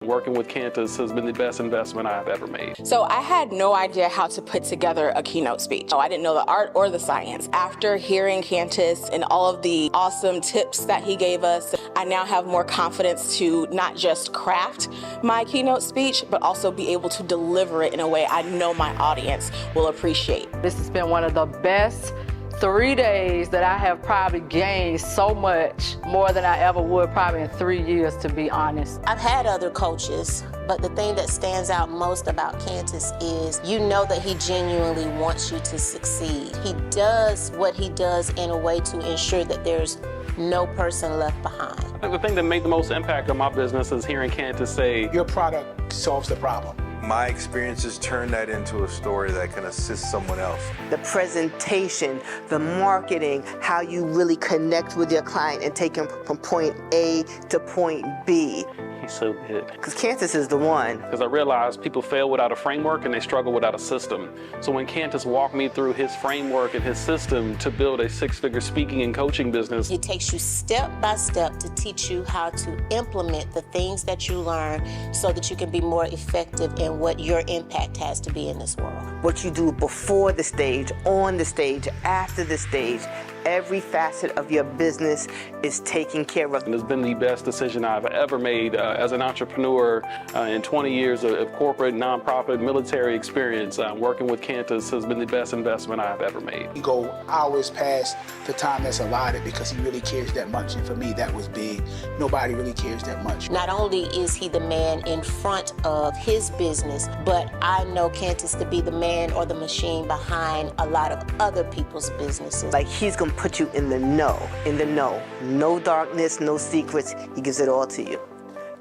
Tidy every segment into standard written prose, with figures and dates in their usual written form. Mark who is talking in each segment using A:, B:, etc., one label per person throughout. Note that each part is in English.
A: Working with Cantus has been the best investment I've ever made.
B: So I had no idea how to put together a keynote speech. I didn't know the art or the science. After hearing Cantus and all of the awesome tips that he gave us, I now have more confidence to not just craft my keynote speech, but also be able to deliver it in a way I know my audience will appreciate.
C: This has been one of the best 3 days that I have probably gained so much more than I ever would probably in 3 years, to be honest.
D: I've had other coaches, but the thing that stands out most about Cantus is you know that he genuinely wants you to succeed. He does what he does in a way to ensure that there's no person left behind.
A: I think the thing that made the most impact on my business is hearing Cantus say,
E: your product solves the problem.
F: My experiences turn that into a story that can assist someone else.
G: The presentation, the marketing, how you really connect with your client and take them from point A to point B.
A: he's so good.
G: Because Cantus is the one.
A: Because I realized people fail without a framework and they struggle without a system. So when Cantus walked me through his framework and his system to build a six-figure speaking and coaching business,
D: It takes you step by step to teach you how to implement the things that you learn so that you can be more effective in what your impact has to be in this world.
G: What you do before the stage, on the stage, after the stage, every facet of your business is taken care of.
A: and it's been the best decision I've ever made as an entrepreneur in 20 years of corporate, nonprofit, military experience. Working with Cantus has been the best investment I've ever made.
E: You go hours past the time that's allotted because he really cares that much. And for me, that was big. Nobody really cares that much.
D: Not only is he the man in front of his business, but I know Cantus to be the man or the machine behind a lot of other people's businesses.
G: Like, he's gonna put you in the know, No darkness, no secrets, he gives it all to you.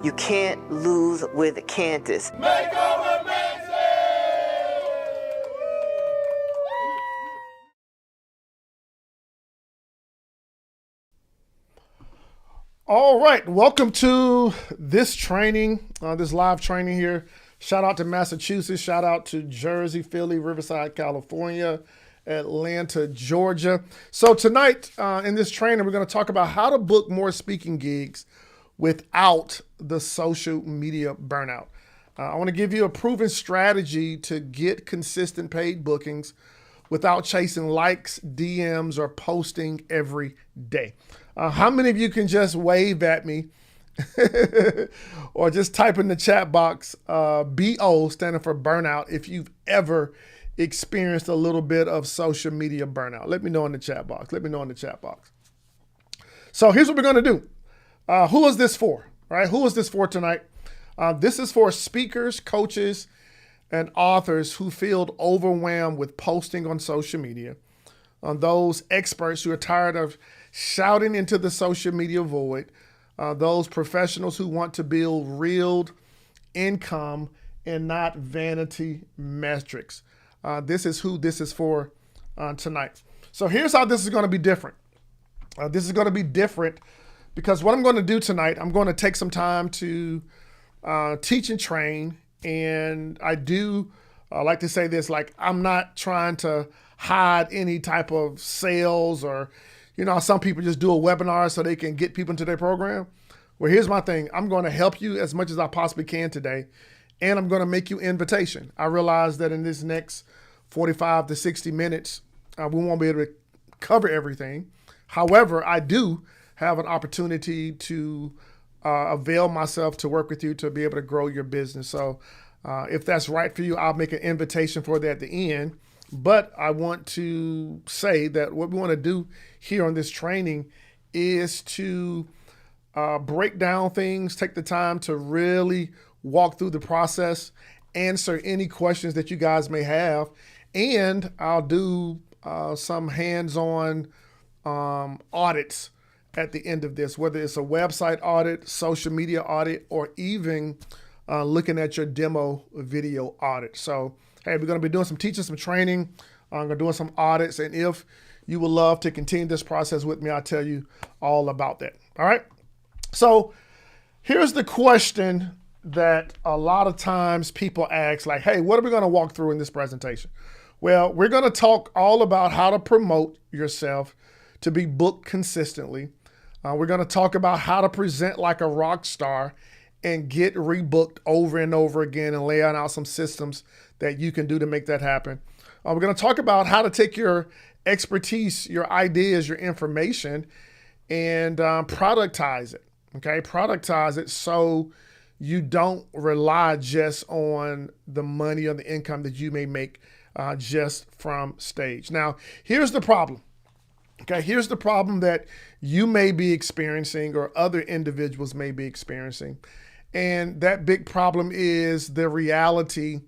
G: You can't lose with Cantus.
H: All right, welcome to this training, this live training here. Shout out to Massachusetts, shout out to Jersey, Philly, Riverside, California, Atlanta, Georgia. So tonight in this training, we're going to talk about how to book more speaking gigs without the social media burnout. I want to give you a proven strategy to get consistent paid bookings without chasing likes, DMs, or posting every day. How many of you can just wave at me or just type in the chat box, BO, standing for burnout, if you've ever experienced a little bit of social media burnout? Let me know in the chat box. So here's what we're going to do. Who is this for? Right? Who is this for tonight? This is for speakers, coaches, and authors who feel overwhelmed with posting on social media. Those experts who are tired of shouting into the social media void. Those professionals who want to build real income and not vanity metrics. This is who this is for tonight. So here's how this is going to be different. This is going to be different because what I'm going to do tonight, I'm going to take some time to teach and train. And I do like to say this, like, I'm not trying to hide any type of sales or, you know, some people just do a webinar so they can get people into their program. Well, here's my thing. I'm going to help you as much as I possibly can today. And I'm going to make you invitation. I realize that in this next 45 to 60 minutes, we won't be able to cover everything. However, I do have an opportunity to avail myself to work with you to be able to grow your business. So if that's right for you, I'll make an invitation for that at the end. But I want to say that what we want to do here on this training is to break down things, take the time to really walk through the process, answer any questions that you guys may have, and I'll do some hands-on audits at the end of this, whether it's a website audit, social media audit, or even looking at your demo video audit. So, hey, we're going to be doing some teaching, some training. I'm going to be doing some audits, and if you would love to continue this process with me, I'll tell you all about that. All right? So here's the question that a lot of times people ask, like, hey, what are we going to walk through in this presentation? Well, we're going to talk all about how to promote yourself to be booked consistently. We're going to talk about how to present like a rock star and get rebooked over and over again and lay out some systems that you can do to make that happen. We're going to talk about how to take your expertise, your ideas, your information, and productize it. Okay, productize it so you don't rely just on the money or the income that you may make just from stage. Now, here's the problem. Okay, here's the problem that you may be experiencing or other individuals may be experiencing. And that big problem is the reality,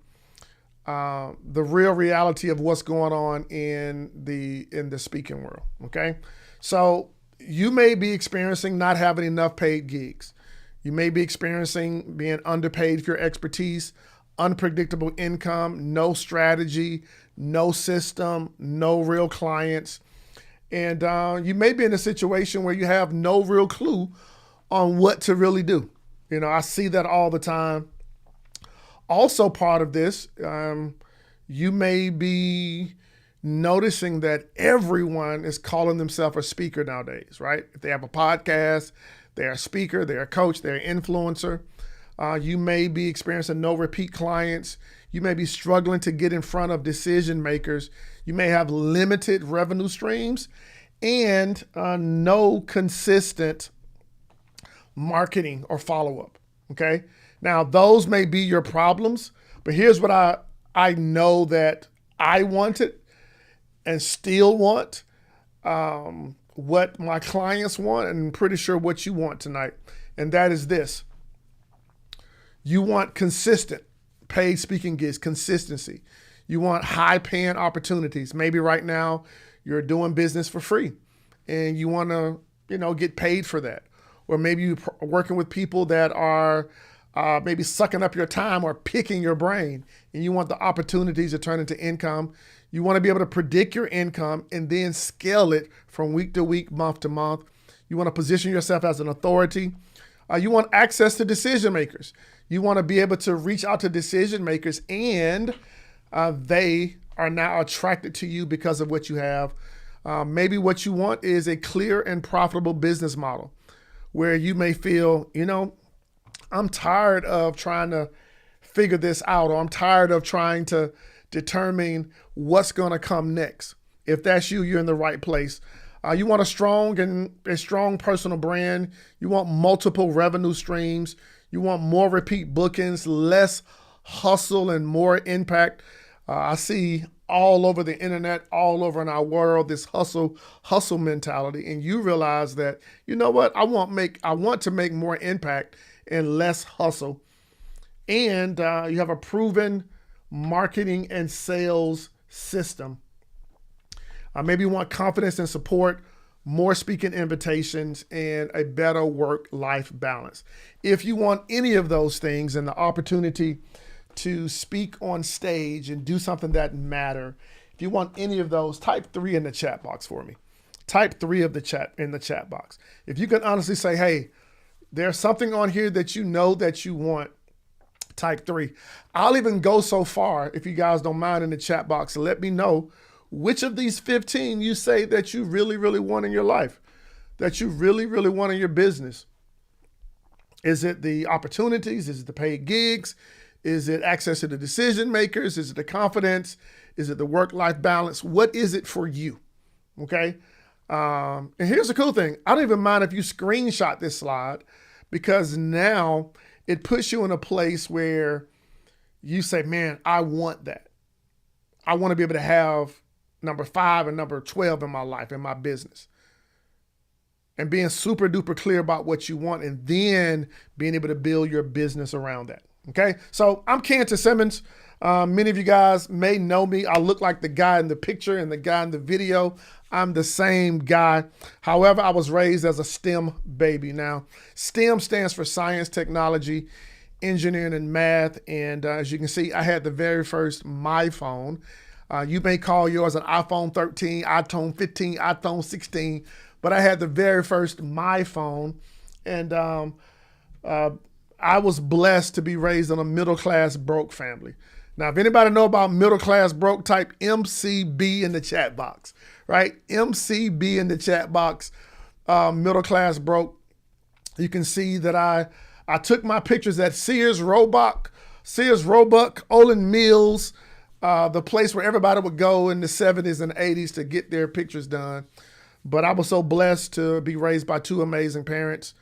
H: the real reality of what's going on in the speaking world. Okay, so you may be experiencing not having enough paid gigs. You may be experiencing being underpaid for your expertise, unpredictable income, no strategy, no system, no real clients. And you may be in a situation where you have no real clue on what to really do. You know, I see that all the time. Also part of this, you may be noticing that everyone is calling themselves a speaker nowadays, right? If they have a podcast, they're a speaker, they're a coach, they're an influencer. You may be experiencing no repeat clients. You may be struggling to get in front of decision makers. You may have limited revenue streams and no consistent marketing or follow-up, okay? Now, those may be your problems, but here's what I know that I wanted and still want, what my clients want, and I'm pretty sure what you want tonight, and that is this. You want consistent paid speaking gigs, consistency. You want high paying opportunities. Maybe right now you're doing business for free and you want to, get paid for that. Or maybe you're working with people that are maybe sucking up your time or picking your brain, and you want the opportunities to turn into income. You want to be able to predict your income and then scale it from week to week, month to month. You want to position yourself as an authority. You want access to decision makers. You want to be able to reach out to decision makers and they are now attracted to you because of what you have. Maybe what you want is a clear and profitable business model where you may feel, I'm tired of trying to figure this out, or I'm tired of trying to determine what's going to come next. If that's you, you're in the right place. You want a strong personal brand. You want multiple revenue streams. You want more repeat bookings, less hustle and more impact. I see all over the internet, all over in our world, this hustle mentality. And you realize that, you know what? I want to make more impact and less hustle. And you have a proven marketing and sales system. Maybe you want confidence and support, more speaking invitations, and a better work-life balance. If you want any of those things and the opportunity to speak on stage and do something that matter, if you want any of those, type 3 in the chat box for me. Type 3 of the chat in the chat box. If you can honestly say, hey, there's something on here that you know that you want, type 3. I'll even go so far, if you guys don't mind, in the chat box to let me know which of these 15 you say that you really, really want in your life, that you really, really want in your business. Is it the opportunities? Is it the paid gigs? Is it access to the decision makers? Is it the confidence? Is it the work-life balance? What is it for you? Okay. And here's the cool thing. I don't even mind if you screenshot this slide, because now it puts you in a place where you say, man, I want that. I want to be able to have number 5 and number 12 in my life, in my business. And being super duper clear about what you want, and then being able to build your business around that. Okay. So I'm Cantor Simmons. Many of you guys may know me. I look like the guy in the picture and the guy in the video. I'm the same guy. However, I was raised as a STEM baby. Now, STEM stands for science, technology, engineering, and math. And as you can see, I had the very first my phone. You may call yours an iPhone 13, iPhone 15, iPhone 16, but I had the very first my phone. And I was blessed to be raised in a middle-class broke family. Now, if anybody know about middle-class broke, type MCB in the chat box, right? MCB in the chat box, middle-class broke. You can see that I took my pictures at Sears Roebuck, Olin Mills, the place where everybody would go in the 70s and 80s to get their pictures done. But I was so blessed to be raised by two amazing parents.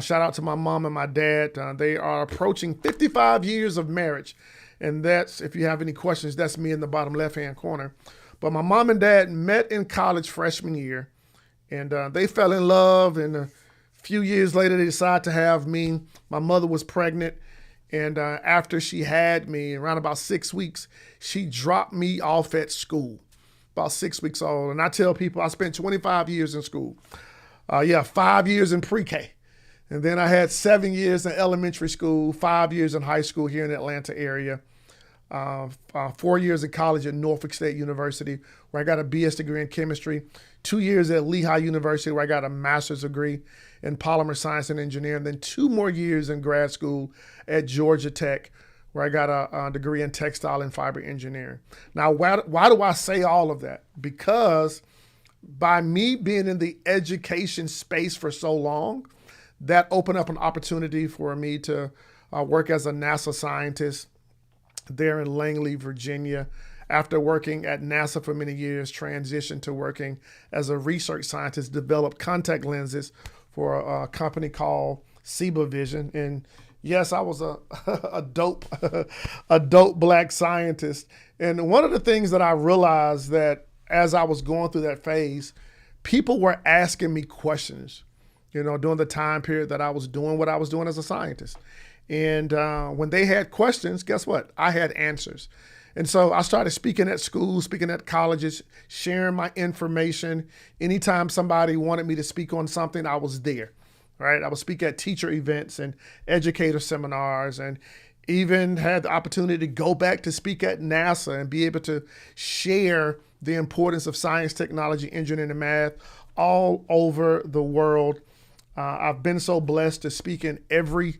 H: Shout out to my mom and my dad. They are approaching 55 years of marriage. And that's, if you have any questions, that's me in the bottom left-hand corner. But my mom and dad met in college freshman year. And they fell in love. And a few years later, they decided to have me. My mother was pregnant. And after she had me, around about 6 weeks, she dropped me off at school, about 6 weeks old. And I tell people I spent 25 years in school. 5 years in pre-K. And then I had 7 years in elementary school, 5 years in high school here in the Atlanta area, 4 years in college at Norfolk State University, where I got a BS degree in chemistry, 2 years at Lehigh University, where I got a master's degree in polymer science and engineering, then 2 more years in grad school at Georgia Tech, where I got a degree in textile and fiber engineering. Now, why do I say all of that? Because by me being in the education space for so long, that opened up an opportunity for me to work as a NASA scientist there in Langley, Virginia. After working at NASA for many years, transitioned to working as a research scientist, developed contact lenses for a company called Ciba Vision. And yes, I was a dope black scientist. And one of the things that I realized that as I was going through that phase, people were asking me questions, during the time period that I was doing what I was doing as a scientist. And when they had questions, guess what? I had answers. And so I started speaking at schools, speaking at colleges, sharing my information. Anytime somebody wanted me to speak on something, I was there, right? I would speak at teacher events and educator seminars, and even had the opportunity to go back to speak at NASA and be able to share the importance of science, technology, engineering, and math all over the world. I've been so blessed to speak in every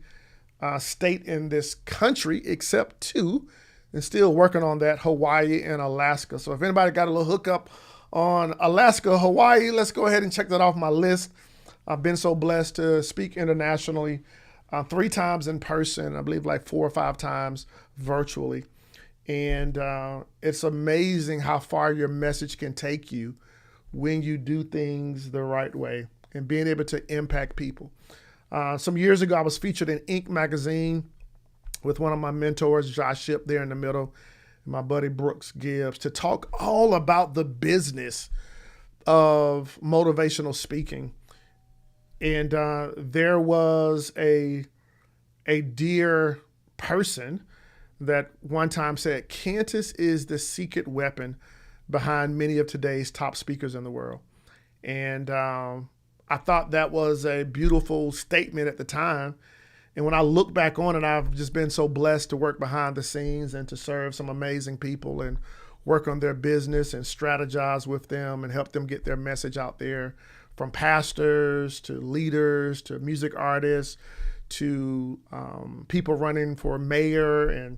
H: state in this country except 2, and still working on that, Hawaii and Alaska. So if anybody got a little hookup on Alaska, Hawaii, let's go ahead and check that off my list. I've been so blessed to speak internationally 3 times in person, I believe like 4 or 5 times virtually. And it's amazing how far your message can take you when you do things the right way and being able to impact people. Some years ago, I was featured in Inc. magazine with one of my mentors, Josh Shipp, there in the middle, and my buddy Brooks Gibbs, to talk all about the business of motivational speaking. And there was a dear person that one time said, Cantus is the secret weapon behind many of today's top speakers in the world. And I thought that was a beautiful statement at the time. And when I look back on it, I've just been so blessed to work behind the scenes and to serve some amazing people and work on their business and strategize with them and help them get their message out there, from pastors to leaders to music artists to people running for mayor and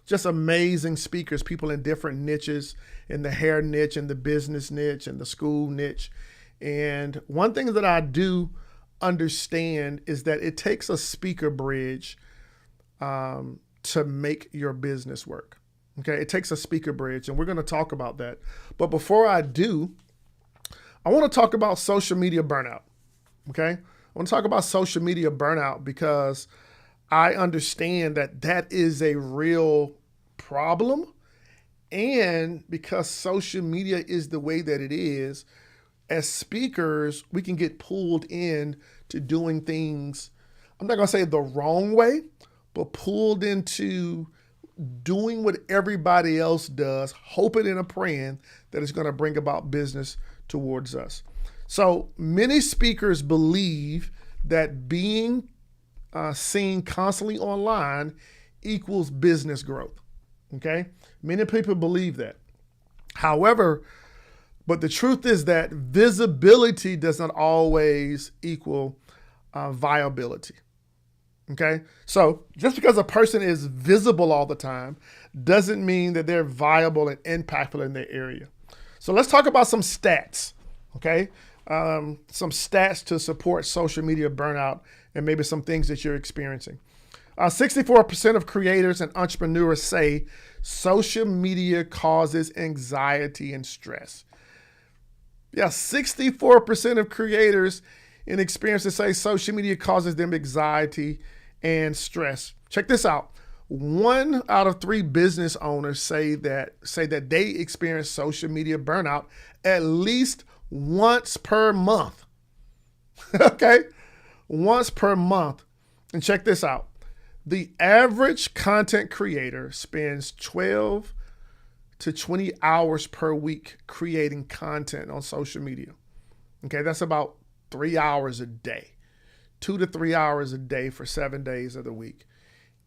H: just amazing speakers, people in different niches, in the hair niche and the business niche and the school niche. And one thing that I do understand is that it takes a speaker bridge to make your business work. Okay, it takes a speaker bridge, and we're going to talk about that. But before I do, I want to talk about social media burnout. Okay, I want to talk about social media burnout because I understand that that is a real problem, and because social media is the way that it is, as speakers, we can get pulled in to doing things, I'm not going to say the wrong way, but pulled into doing what everybody else does, hoping and praying that it's going to bring about business towards us. So many speakers believe that being seen constantly online equals business growth. Okay? Many people believe that. However, but the truth is that visibility does not always equal viability. Okay? So just because a person is visible all the time doesn't mean that they're viable and impactful in their area. So let's talk about some stats. Okay? some stats to support social media burnout and maybe some things that you're experiencing. 64% of creators and entrepreneurs say social media causes anxiety and stress. Yeah, 64% of creators and experiencers say social media causes them anxiety and stress. Check this out. 1 out of 3 business owners say that they experience social media burnout at least once per month. Okay? Once per month. And check this out. The average content creator spends 12 to 20 hours per week creating content on social media. Okay, that's about 3 hours a day, 2 to 3 hours a day for 7 days of the week.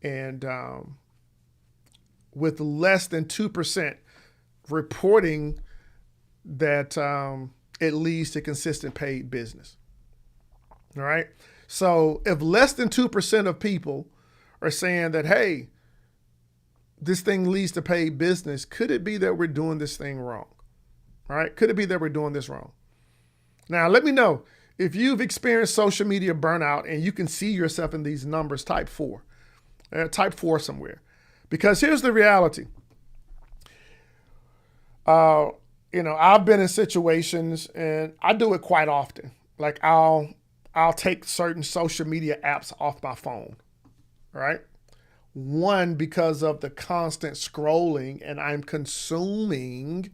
H: And with less than 2% reporting that it leads to consistent paid business. All right. So if less than 2% of people are saying that, hey, this thing leads to paid business, could it be that we're doing this thing wrong? All right. Could it be that we're doing this wrong? Now, let me know if you've experienced social media burnout and you can see yourself in these numbers. Type 4. Type 4 somewhere. Because here's the reality. I've been in situations, and I do it quite often. Like I'll take certain social media apps off my phone, right? One, because of the constant scrolling and I'm consuming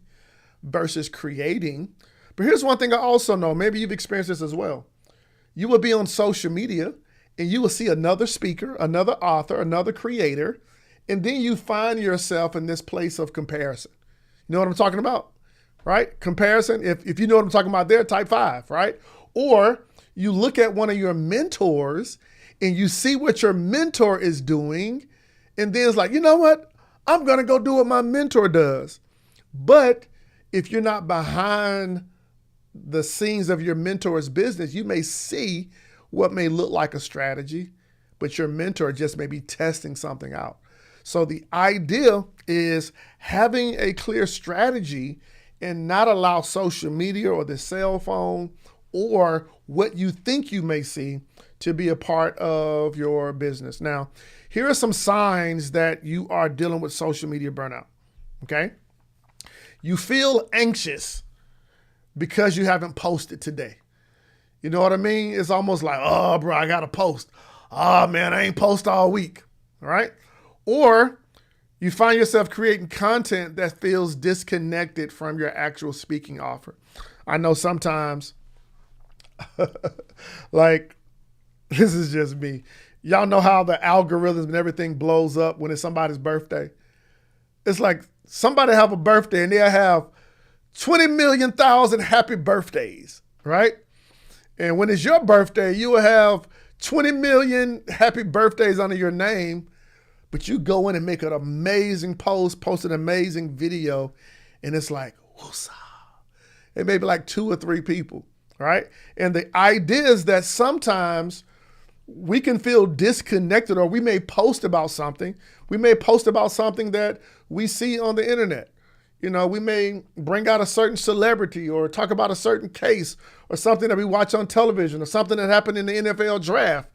H: versus creating. But here's one thing I also know, maybe you've experienced this as well. You will be on social media and you will see another speaker, another author, another creator, and then you find yourself in this place of comparison. You know what I'm talking about, right? Comparison. If you know what I'm talking about there, type 5, right? Or you look at one of your mentors and you see what your mentor is doing, and then it's like, you know what? I'm going to go do what my mentor does. But if you're not behind the scenes of your mentor's business, you may see what may look like a strategy, but your mentor just may be testing something out. So the idea is having a clear strategy and not allow social media or the cell phone or what you think you may see to be a part of your business. Now, here are some signs that you are dealing with social media burnout, okay? You feel anxious because you haven't posted today. You know what I mean? It's almost like, oh, bro, I got to post. Oh, man, I ain't post all week, all right? Or you find yourself creating content that feels disconnected from your actual speaking offer. I know sometimes, like, this is just me. Y'all know how the algorithms and everything blows up when it's somebody's birthday? It's like somebody have a birthday and they'll have 20 million thousand happy birthdays, right? And when it's your birthday, you will have 20 million happy birthdays under your name, but you go in and make an amazing post an amazing video, and it's like, woosah. It may be like 2 or 3 people, right? And the idea is that sometimes we can feel disconnected, or we may post about something. We may post about something that we see on the internet. You know, we may bring out a certain celebrity or talk about a certain case or something that we watch on television or something that happened in the NFL draft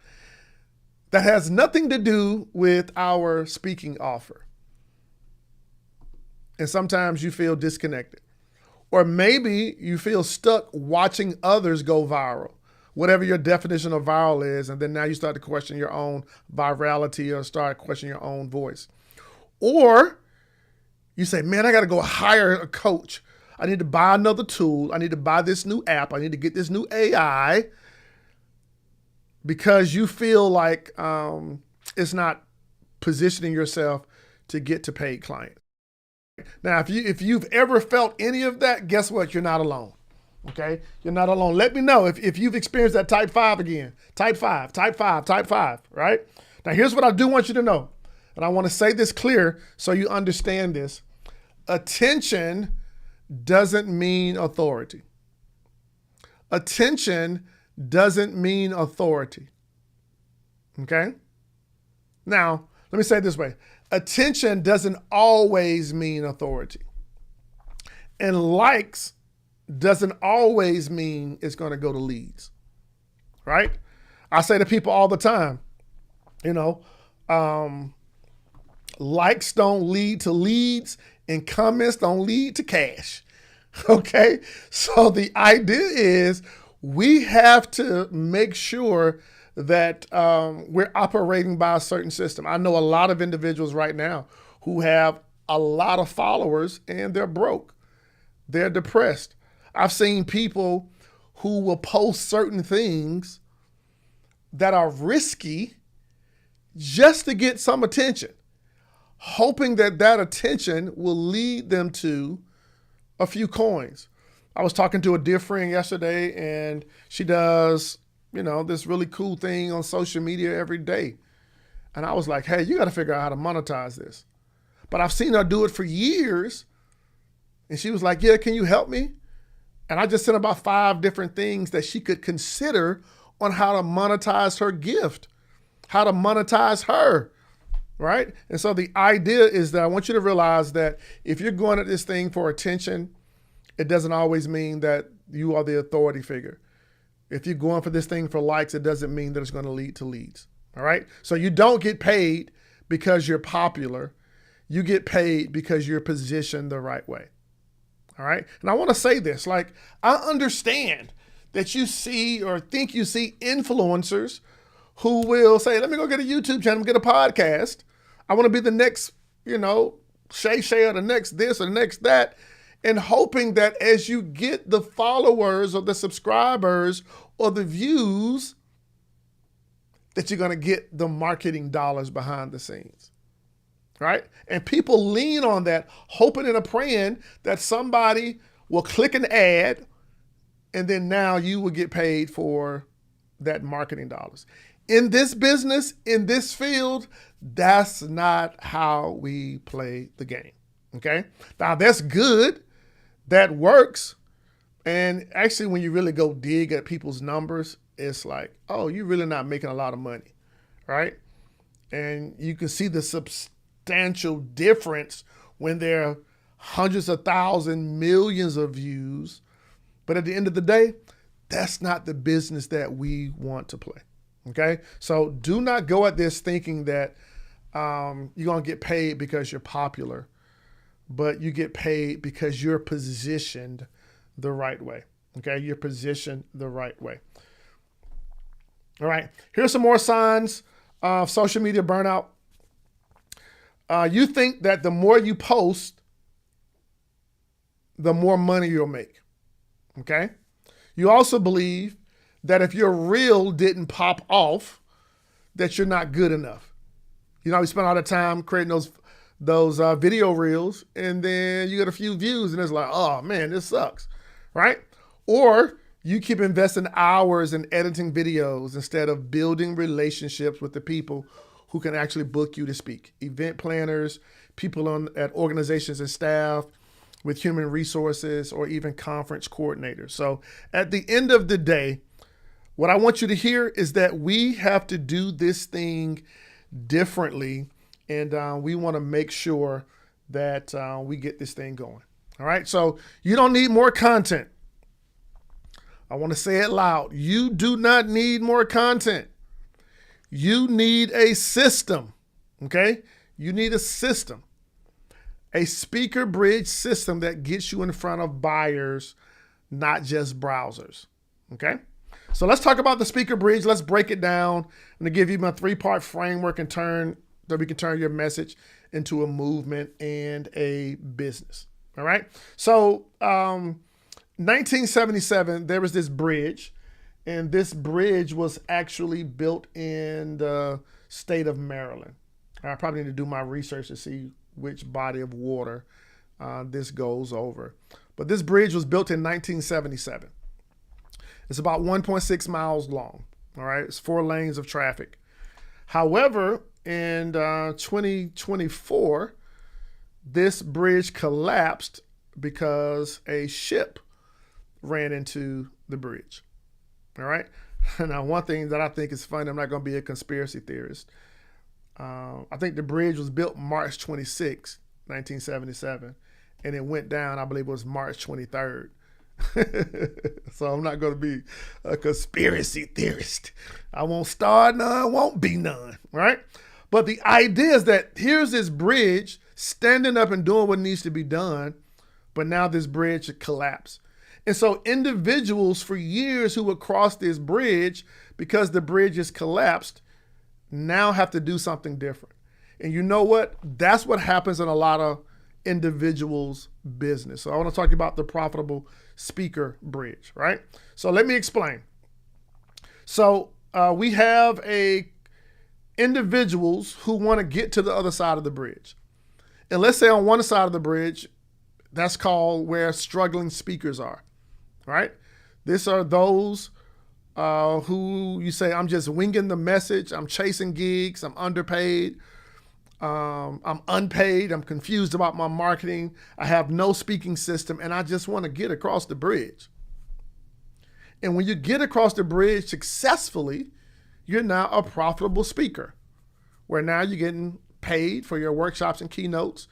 H: that has nothing to do with our speaking offer. And sometimes you feel disconnected. Or maybe you feel stuck watching others go viral, whatever your definition of viral is, and then now you start to question your own virality or start questioning your own voice. Or you say, man, I got to go hire a coach. I need to buy another tool. I need to buy this new app. I need to get this new AI, because you feel like it's not positioning yourself to get to paid clients. Now, if you've ever felt any of that, guess what? You're not alone. Okay? You're not alone. Let me know if you've experienced that type 5 again. Type 5, right? Now, here's what I do want you to know. And I want to say this clear so you understand this. Attention doesn't mean authority. Attention doesn't mean authority. Okay? Now, let me say it this way. Attention doesn't always mean authority. And likes doesn't always mean it's going to go to leads, right? I say to people all the time, you know, likes don't lead to leads and comments don't lead to cash. Okay. So the idea is we have to make sure that we're operating by a certain system. I know a lot of individuals right now who have a lot of followers and they're broke. They're depressed. I've seen people who will post certain things that are risky just to get some attention, hoping that that attention will lead them to a few coins. I was talking to a dear friend yesterday, and she does, you know, this really cool thing on social media every day. And I was like, hey, you got to figure out how to monetize this. But I've seen her do it for years. And she was like, yeah, can you help me? And I just sent about 5 different things that she could consider on how to monetize her gift, how to monetize her, right? And so the idea is that I want you to realize that if you're going at this thing for attention, it doesn't always mean that you are the authority figure. If you're going for this thing for likes, it doesn't mean that it's going to lead to leads, all right? So you don't get paid because you're popular. You get paid because you're positioned the right way. All right. And I want to say this, like, I understand that you see or think you see influencers who will say, let me go get a YouTube channel, get a podcast. I want to be the next, you know, Shay or the next this or the next that. And hoping that as you get the followers or the subscribers or the views, that you're going to get the marketing dollars behind the scenes. Right? And people lean on that, hoping and praying that somebody will click an ad and then now you will get paid for that marketing dollars. In this business, in this field, that's not how we play the game. Okay? Now that's good. That works. And actually, when you really go dig at people's numbers, it's like, oh, you're really not making a lot of money. Right? And you can see the substantial difference when there are hundreds of thousands, millions of views. But at the end of the day, that's not the business that we want to play. Okay? So do not go at this thinking that you're going to get paid because you're popular, but you get paid because you're positioned the right way. Okay? You're positioned the right way. All right. Here's some more signs of social media burnout. You think that the more you post, the more money you'll make. Okay? You also believe that if your reel didn't pop off, that you're not good enough. You know, you spend all the time creating those video reels, and then you get a few views, and it's like, oh man, this sucks, right? Or you keep investing hours in editing videos instead of building relationships with the people who can actually book you to speak. Event planners, people at organizations and staff, with human resources, or even conference coordinators. So at the end of the day, what I want you to hear is that we have to do this thing differently, and we want to make sure that we get this thing going. All right, so you don't need more content. I want to say it loud. You do not need more content. You need a system, okay? You need a system. A speaker bridge system that gets you in front of buyers, not just browsers, okay? So let's talk about the speaker bridge. Let's break it down. I'm gonna give you my 3-part framework and we can turn your message into a movement and a business, all right? So 1977, there was this bridge, and this bridge was actually built in the state of Maryland. I probably need to do my research to see which body of water this goes over. But this bridge was built in 1977. It's about 1.6 miles long, all right? It's 4 lanes of traffic. However, in 2024, this bridge collapsed because a ship ran into the bridge, all right? Now, one thing that I think is funny, I'm not gonna be a conspiracy theorist. I think the bridge was built March 26, 1977, and it went down, I believe it was March 23rd, So I'm not going to be a conspiracy theorist. I won't start none, won't be none, right? But the idea is that here's this bridge standing up and doing what needs to be done, but now this bridge collapsed. And so individuals for years who would cross this bridge because the bridge is collapsed now have to do something different. And you know what? That's what happens in a lot of individuals' business. So I want to talk about the profitable speaker bridge, right? So let me explain. So we have individuals who want to get to the other side of the bridge. And let's say on one side of the bridge, that's called where struggling speakers are, right? These are those who you say, I'm just winging the message. I'm chasing gigs. I'm underpaid. I'm unpaid. I'm confused about my marketing. I have no speaking system, and I just want to get across the bridge. And when you get across the bridge successfully, you're now a profitable speaker, where now you're getting paid for your workshops and keynotes.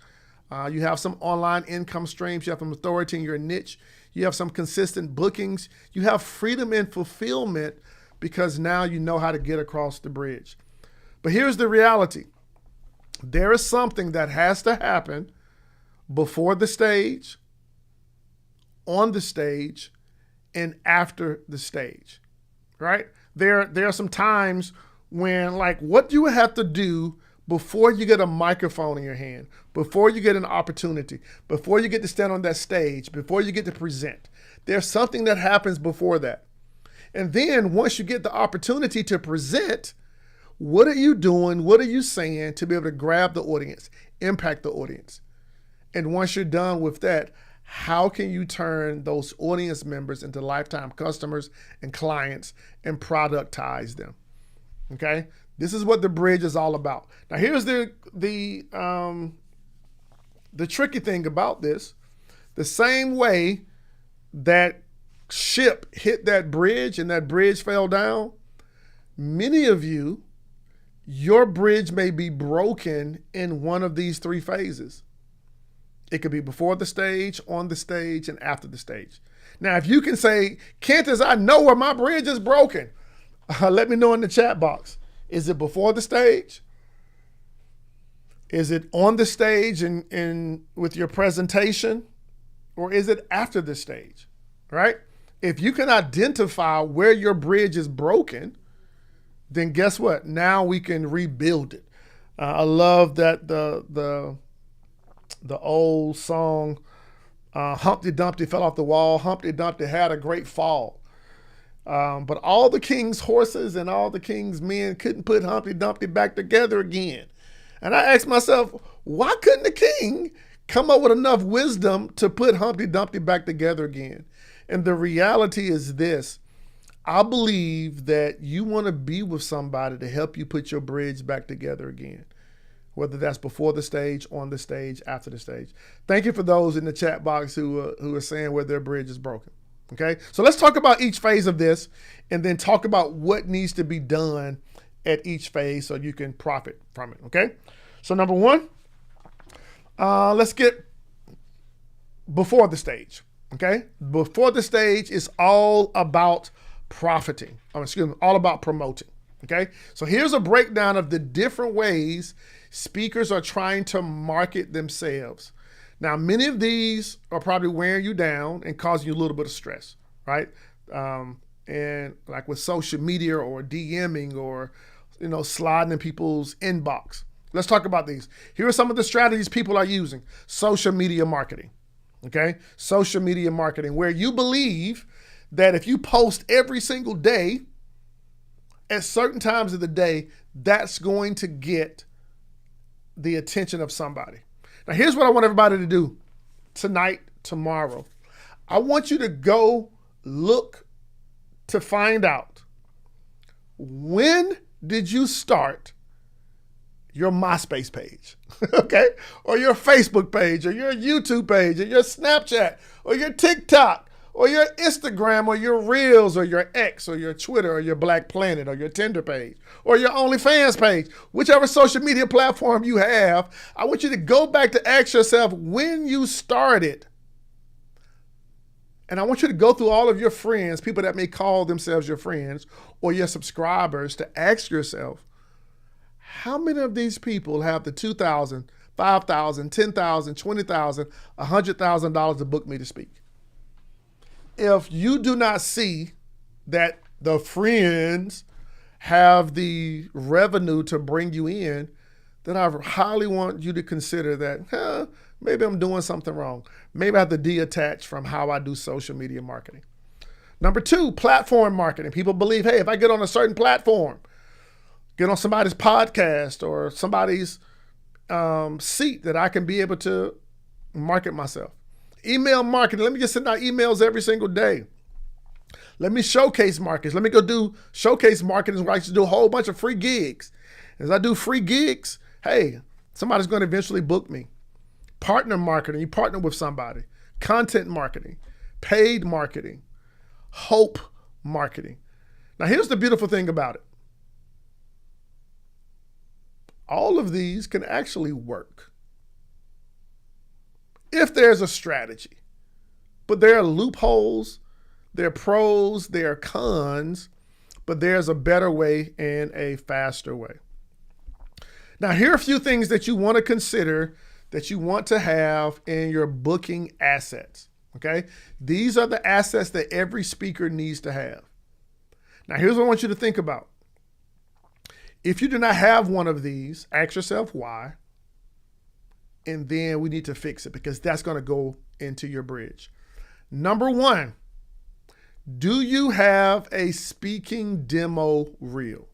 H: You have some online income streams. You have some authority in your niche. You have some consistent bookings. You have freedom and fulfillment because now you know how to get across the bridge. But here's the reality. There is something that has to happen before the stage, on the stage, and after the stage, right? There are some times when, like, what do you have to do before you get a microphone in your hand, before you get an opportunity, before you get to stand on that stage, before you get to present? There's something that happens before that. And then once you get the opportunity to present, what are you doing? What are you saying to be able to grab the audience, impact the audience? And once you're done with that, how can you turn those audience members into lifetime customers and clients and productize them? Okay? This is what the bridge is all about. Now, here's the tricky thing about this. The same way that ship hit that bridge and that bridge fell down, many of you, your bridge may be broken in one of these three phases. It could be before the stage, on the stage, and after the stage. Now, if you can say, Cantus, I know where my bridge is broken, let me know in the chat box. Is it before the stage? Is it on the stage and with your presentation? Or is it after the stage, right? If you can identify where your bridge is broken, then guess what? Now we can rebuild it. I love that the old song, Humpty Dumpty fell off the wall. Humpty Dumpty had a great fall. But all the king's horses and all the king's men couldn't put Humpty Dumpty back together again. And I asked myself, why couldn't the king come up with enough wisdom to put Humpty Dumpty back together again? And the reality is this. I believe that you want to be with somebody to help you put your bridge back together again, whether that's before the stage, on the stage, after the stage. Thank you for those in the chat box who are saying where their bridge is broken. Okay, so let's talk about each phase of this and then talk about what needs to be done at each phase so you can profit from it. Okay, so number one, let's get before the stage. Okay, before the stage is all about profiting. All about promoting. Okay, so here's a breakdown of the different ways speakers are trying to market themselves. Now, many of these are probably wearing you down and causing you a little bit of stress, right? And like with social media or DMing or, sliding in people's inbox. Let's talk about these. Here are some of the strategies people are using. Social media marketing, okay? Social media marketing, where you believe that if you post every single day at certain times of the day, that's going to get the attention of somebody. Now, here's what I want everybody to do tonight, tomorrow. I want you to go look to find out, when did you start your MySpace page, okay? Or your Facebook page, or your YouTube page, or your Snapchat, or your TikTok, or your Instagram, or your Reels, or your X, or your Twitter, or your Black Planet, or your Tinder page, or your OnlyFans page, whichever social media platform you have. I want you to go back to ask yourself when you started And I want you to go through all of your friends, people that may call themselves your friends or your subscribers, to ask yourself, how many of these people have the $2,000, $5,000, $10,000, $20,000, $100,000 to book me to speak? If you do not see that the friends have the revenue to bring you in, then I highly want you to consider that, maybe I'm doing something wrong. Maybe I have to detach from how I do social media marketing. Number 2, platform marketing. People believe, hey, if I get on a certain platform, get on somebody's podcast or somebody's seat, that I can be able to market myself. Email marketing. Let me just send out emails every single day. Let me showcase markets. Let me go do showcase marketing where I should do a whole bunch of free gigs. As I do free gigs, hey, somebody's going to eventually book me. Partner marketing. You partner with somebody. Content marketing. Paid marketing. Hope marketing. Now, here's the beautiful thing about it. All of these can actually work if there's a strategy. But there are loopholes, there are pros, there are cons, but there's a better way and a faster way. Now, here are a few things that you want to consider, that you want to have in your booking assets, okay? These are the assets that every speaker needs to have. Now, here's what I want you to think about. If you do not have one of these, ask yourself why, and then we need to fix it, because that's going to go into your bridge. Number 1, do you have a speaking demo reel?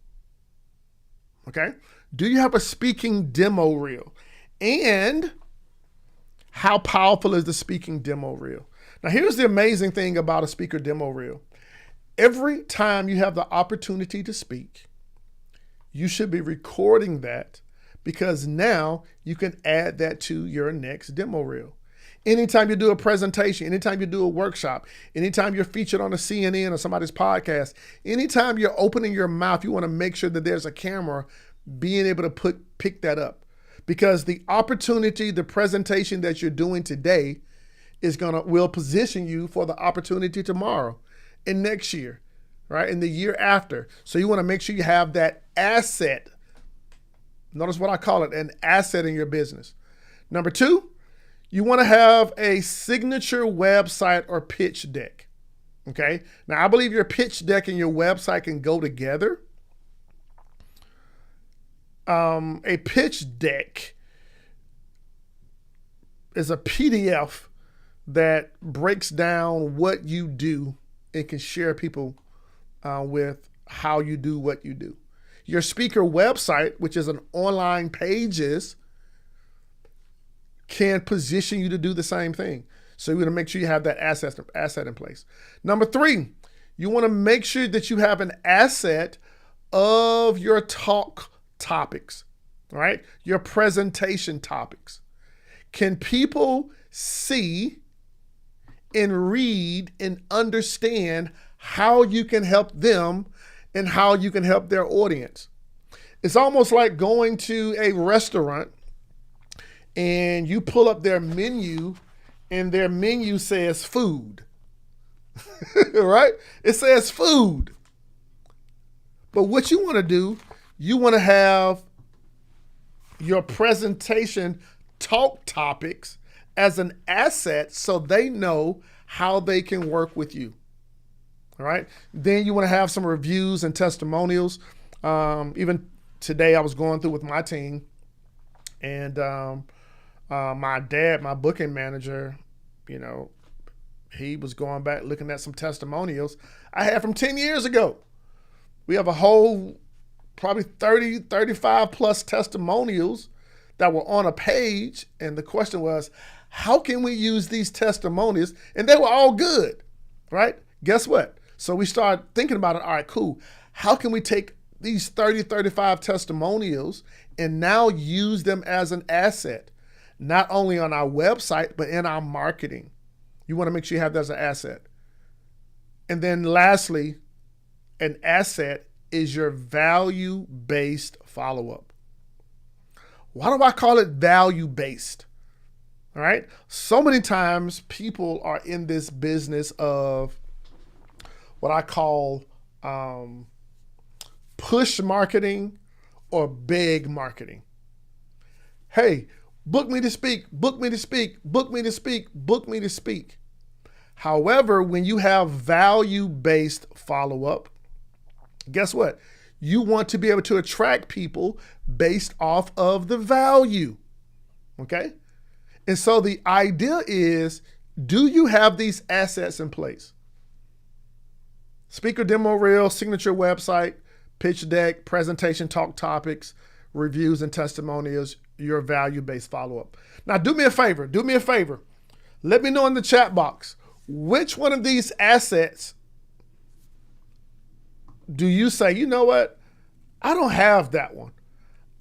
H: Okay? Do you have a speaking demo reel? And how powerful is the speaking demo reel? Now, here's the amazing thing about a speaker demo reel. Every time you have the opportunity to speak, you should be recording that, because now you can add that to your next demo reel. Anytime you do a presentation, anytime you do a workshop, anytime you're featured on a CNN or somebody's podcast, anytime you're opening your mouth, you want to make sure that there's a camera being able to pick that up. Because the opportunity, the presentation that you're doing today will position you for the opportunity tomorrow and next year, right? And the year after. So you want to make sure you have that asset. Notice what I call it, an asset in your business. Number 2, you want to have a signature website or pitch deck. Okay. Now, I believe your pitch deck and your website can go together. A pitch deck is a PDF that breaks down what you do and can share people with how you do what you do. Your speaker website, which is an online pages, can position you to do the same thing. So you want to make sure you have that asset in place. Number 3, you want to make sure that you have an asset of your talk topics, right? Your presentation topics. Can people see and read and understand how you can help them and how you can help their audience? It's almost like going to a restaurant and you pull up their menu and their menu says food, right? It says food. But what you want to do, you want to have your presentation talk topics as an asset so they know how they can work with you. All right. Then you want to have some reviews and testimonials. Even today I was going through with my team, and my dad, my booking manager, he was going back looking at some testimonials I had from 10 years ago. We have a whole probably 30, 35 plus testimonials that were on a page. And the question was, how can we use these testimonials? And they were all good, right? Guess what? So we started thinking about it. All right, cool. How can we take these 30, 35 testimonials and now use them as an asset, not only on our website, but in our marketing? You want to make sure you have that as an asset. And then lastly, an asset is your value-based follow-up. Why do I call it value-based? All right. So many times people are in this business of what I call push marketing or beg marketing. Hey, book me to speak, book me to speak, book me to speak, book me to speak. However, when you have value-based follow-up, guess what? You want to be able to attract people based off of the value, okay? And so the idea is, do you have these assets in place? Speaker demo reel, signature website, pitch deck, presentation, talk topics, reviews and testimonials, your value-based follow-up. Now do me a favor. Let me know in the chat box, which one of these assets do you say, you know what? I don't have that one.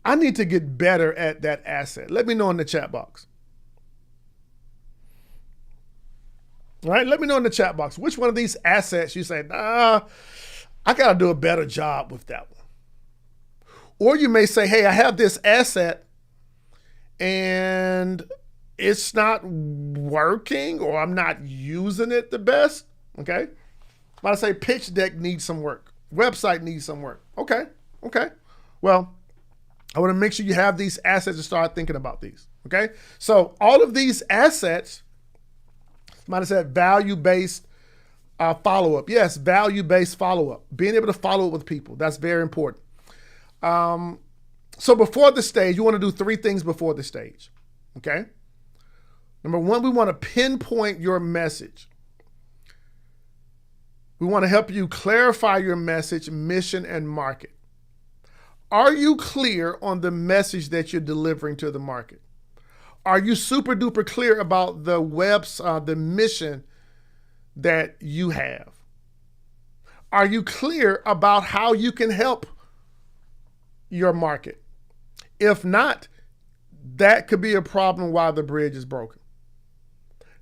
H: I need to get better at that asset. Let me know in the chat box. All right, let me know in the chat box, which one of these assets you say, nah, I got to do a better job with that one. Or you may say, hey, I have this asset and it's not working, or I'm not using it the best, okay? But I say pitch deck needs some work. Website needs some work. Okay. Well, I want to make sure you have these assets and start thinking about these, okay? So all of these assets, might have said value-based follow-up. Yes, value-based follow-up. Being able to follow up with people. That's very important. So before the stage, you want to do 3 things before the stage, okay? Number 1, we want to pinpoint your message. We want to help you clarify your message, mission, and market. Are you clear on the message that you're delivering to the market? Are you super duper clear about the the mission that you have? Are you clear about how you can help your market? If not, that could be a problem while the bridge is broken.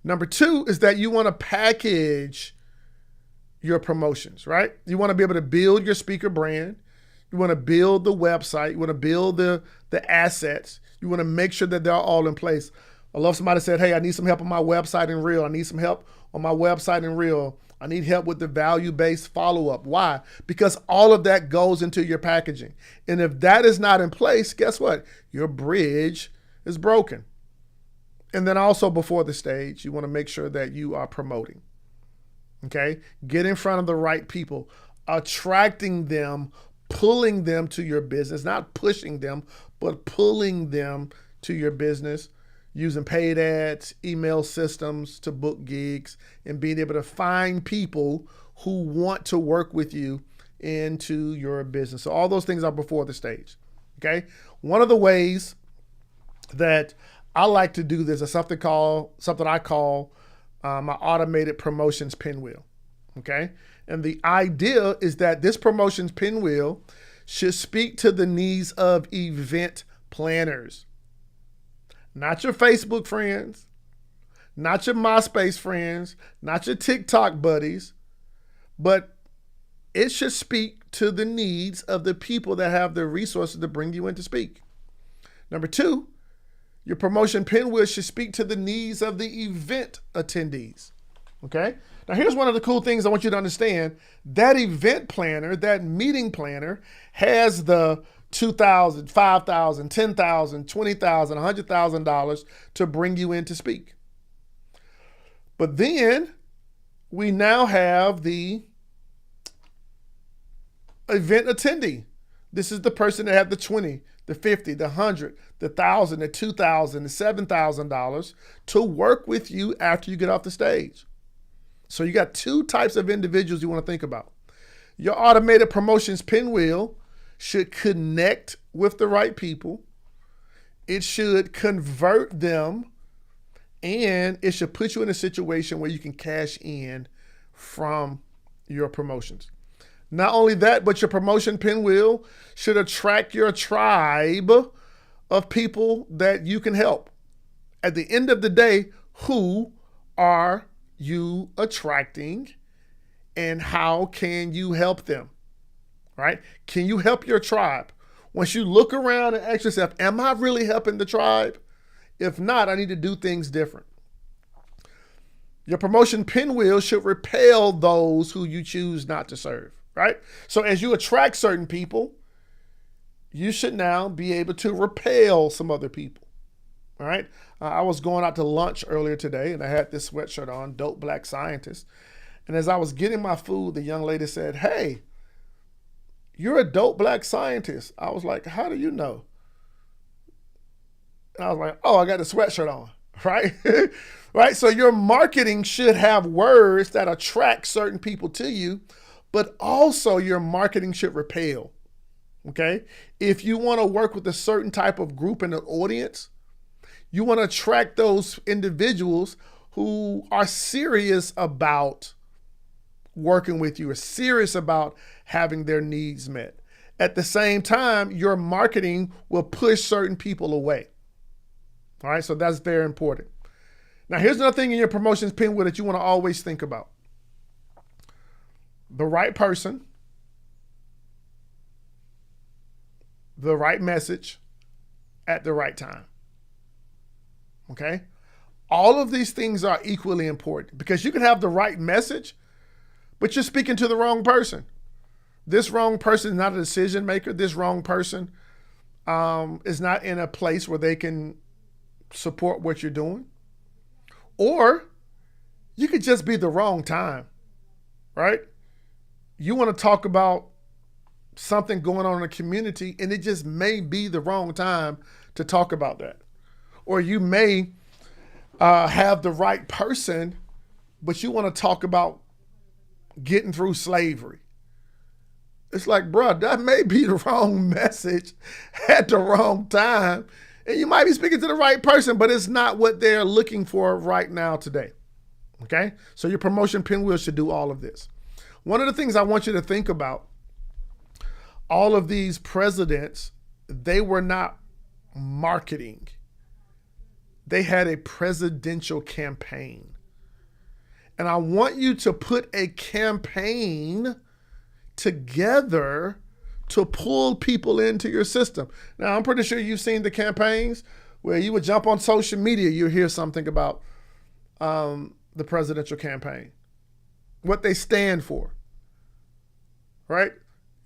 H: Number 2 is that you want to package your promotions, right? You want to be able to build your speaker brand. You want to build the website. You want to build the assets. You want to make sure that they're all in place. I love somebody said, hey, I need some help on my website and reel. I need some help on my website and reel. I need help with the value-based follow-up. Why? Because all of that goes into your packaging. And if that is not in place, guess what? Your bridge is broken. And then also before the stage, you want to make sure that you are promoting. Okay? Get in front of the right people, attracting them, pulling them to your business, not pushing them, but pulling them to your business, using paid ads, email systems to book gigs, and being able to find people who want to work with you into your business. So all those things are before the stage, okay? One of the ways that I like to do this is something I call my automated promotions pinwheel, okay? And the idea is that this promotions pinwheel should speak to the needs of event planners. Not your Facebook friends, not your MySpace friends, not your TikTok buddies, but it should speak to the needs of the people that have the resources to bring you in to speak. Number 2, your promotion pinwheel should speak to the needs of the event attendees, okay? Now here's one of the cool things I want you to understand. That event planner, that meeting planner has the $2,000, $5,000, $10,000, $20,000, $100,000 to bring you in to speak. But then we now have the event attendee. This is the person that had the 20, the 50, the 100, the 1,000, the 2,000, the $7,000 to work with you after you get off the stage. So you got 2 types of individuals you want to think about. Your automated promotions pinwheel should connect with the right people. It should convert them, and it should put you in a situation where you can cash in from your promotions. Not only that, but your promotion pinwheel should attract your tribe of people that you can help. At the end of the day, who are you attracting and how can you help them, right? Can you help your tribe? Once you look around and ask yourself, am I really helping the tribe? If not, I need to do things different. Your promotion pinwheel should repel those who you choose not to serve, right? So as you attract certain people, you should now be able to repel some other people, all right? I was going out to lunch earlier today, and I had this sweatshirt on, Dope Black Scientist. And as I was getting my food, the young lady said, "Hey, you're a dope black scientist." I was like, "How do you know?" And I was like, "Oh, I got the sweatshirt on," right? Right? So your marketing should have words that attract certain people to you, but also your marketing should repel, okay? If you want to work with a certain type of group and an audience, you want to attract those individuals who are serious about working with you, are serious about having their needs met. At the same time, your marketing will push certain people away. All right, so that's very important. Now, here's another thing in your promotions pinwheel that you want to always think about. The right person, the right message at the right time. Okay? All of these things are equally important because you can have the right message, but you're speaking to the wrong person. This wrong person is not a decision maker. This wrong person is not in a place where they can support what you're doing. Or you could just be the wrong time, right? You want to talk about something going on in the community, and it just may be the wrong time to talk about that. Or you may have the right person, but you want to talk about getting through slavery. It's like, bruh, that may be the wrong message at the wrong time. And you might be speaking to the right person, but it's not what they're looking for right now today. Okay? So your promotion pinwheel should do all of this. One of the things I want you to think about, all of these presidents, they were not marketing. They had a presidential campaign. And I want you to put a campaign together to pull people into your system. Now, I'm pretty sure you've seen the campaigns where you would jump on social media, you hear something about the presidential campaign, what they stand for, right?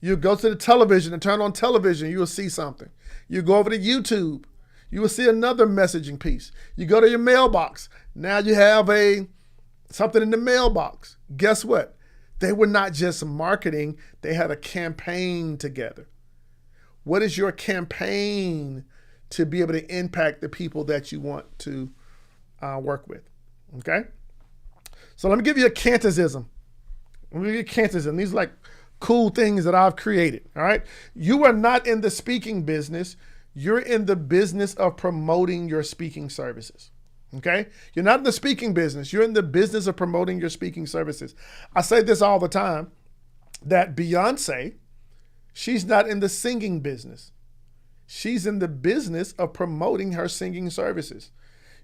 H: You go to the television and turn on television, you will see something. You go over to YouTube, you will see another messaging piece. You go to your mailbox, now you have something in the mailbox. Guess what? They were not just marketing, they had a campaign together. What is your campaign to be able to impact the people that you want to work with? Okay? So let me give you a Cantism. Let me give you a Cantism. These are like cool things that I've created, all right? You are not in the speaking business. You're in the business of promoting your speaking services. Okay? You're not in the speaking business. You're in the business of promoting your speaking services. I say this all the time, that Beyonce, she's not in the singing business. She's in the business of promoting her singing services.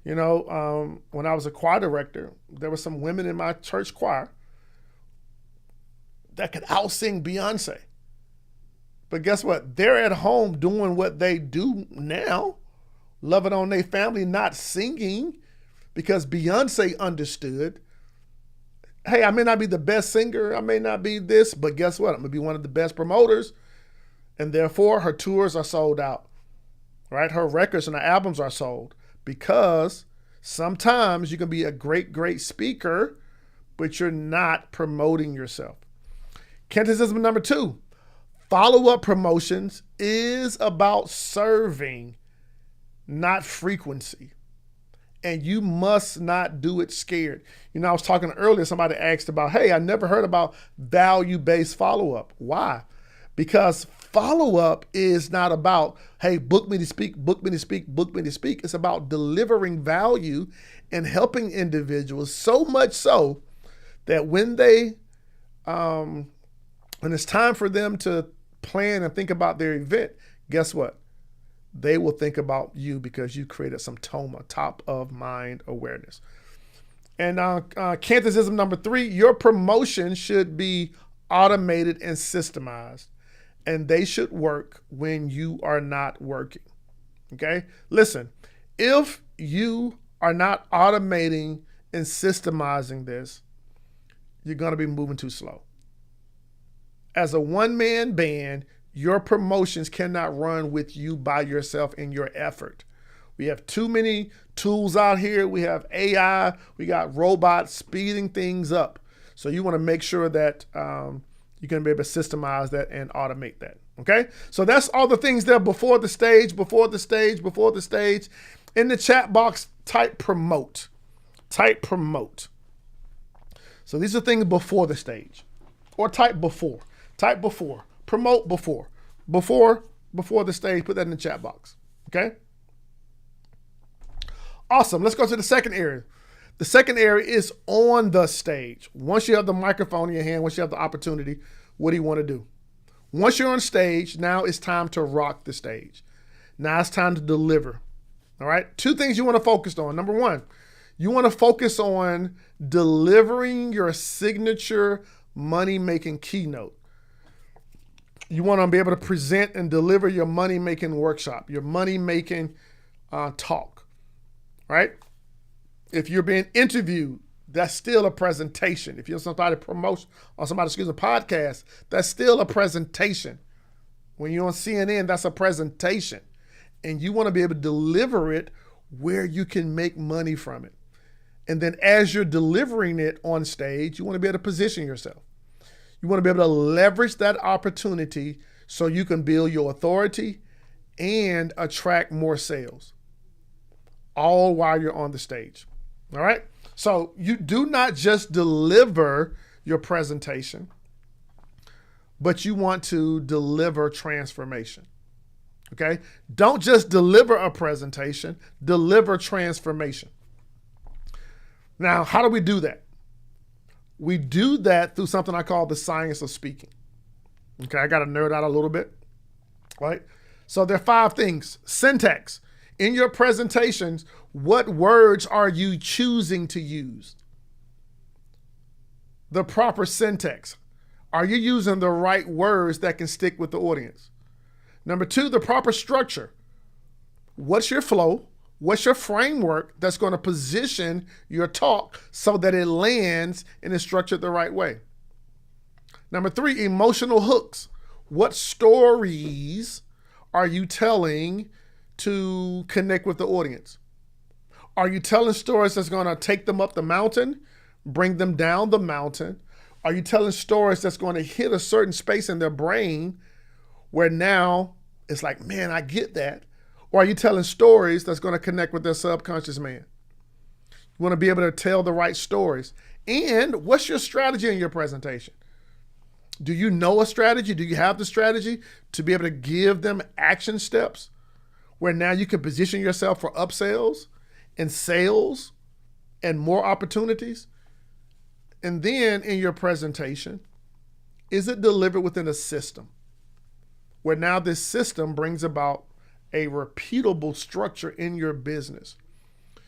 H: You know, when I was a choir director, there were some women in my church choir that could out-sing Beyonce. But guess what? They're at home doing what they do now, loving on their family, not singing, because Beyonce understood, hey, I may not be the best singer, I may not be this, but guess what? I'm gonna be one of the best promoters, and therefore her tours are sold out, right? Her records and her albums are sold, because sometimes you can be a great, great speaker, but you're not promoting yourself. Cantism number 2, follow-up promotions is about serving, not frequency. And you must not do it scared. You know, I was talking earlier, somebody asked about, hey, I never heard about value-based follow-up. Why? Because follow-up is not about, hey, book me to speak, book me to speak, book me to speak. It's about delivering value and helping individuals, so much so that when it's time for them to plan and think about their event, guess what? They will think about you because you created some TOMA, top of mind awareness. And Cantism number 3, your promotion should be automated and systemized, and they should work when you are not working. Okay? Listen, If you are not automating and systemizing this, you're going to be moving too slow. As a one-man band, your promotions cannot run with you by yourself in your effort. We have too many tools out here. We have AI. We got robots speeding things up. So you want to make sure that you're going to be able to systemize that and automate that. Okay? So that's all the things there before the stage, before the stage, before the stage. In the chat box, type promote. Type promote. So these are things before the stage. Or type before. Type before. Promote before. Before the stage, put that in the chat box. Okay? Awesome. Let's go to the second area. The second area is on the stage. Once you have the microphone in your hand, once you have the opportunity, what do you want to do? Once you're on stage, now it's time to rock the stage. Now it's time to deliver. All right? Two things you want to focus on. Number one, you want to focus on delivering your signature money-making keynote. You want to be able to present and deliver your money-making workshop, your money-making talk, right? If you're being interviewed, that's still a presentation. If you're somebody promotion or somebody, a podcast, that's still a presentation. When you're on CNN, that's a presentation. And you want to be able to deliver it where you can make money from it. And then as you're delivering it on stage, you want to be able to position yourself. You want to be able to leverage that opportunity so you can build your authority and attract more sales, all while you're on the stage. All right? So you do not just deliver your presentation, but you want to deliver transformation. Okay? Don't just deliver a presentation, deliver transformation. Now, how do we do that? We do that through something I call the science of speaking. Okay, I got to nerd out a little bit, right? So there are 5 things. Syntax. In your presentations, what words are you choosing to use? The proper syntax. Are you using the right words that can stick with the audience? Number 2, the proper structure. What's your flow? What's your framework that's going to position your talk so that it lands and is structured the right way? Number 3, emotional hooks. What stories are you telling to connect with the audience? Are you telling stories that's going to take them up the mountain, bring them down the mountain? Are you telling stories that's going to hit a certain space in their brain where now it's like, man, I get that? Or are you telling stories that's going to connect with their subconscious man? You want to be able to tell the right stories. And what's your strategy in your presentation? Do you know a strategy? Do you have the strategy to be able to give them action steps where now you can position yourself for upsells and sales and more opportunities? And then in your presentation, is it delivered within a system where now this system brings about a repeatable structure in your business?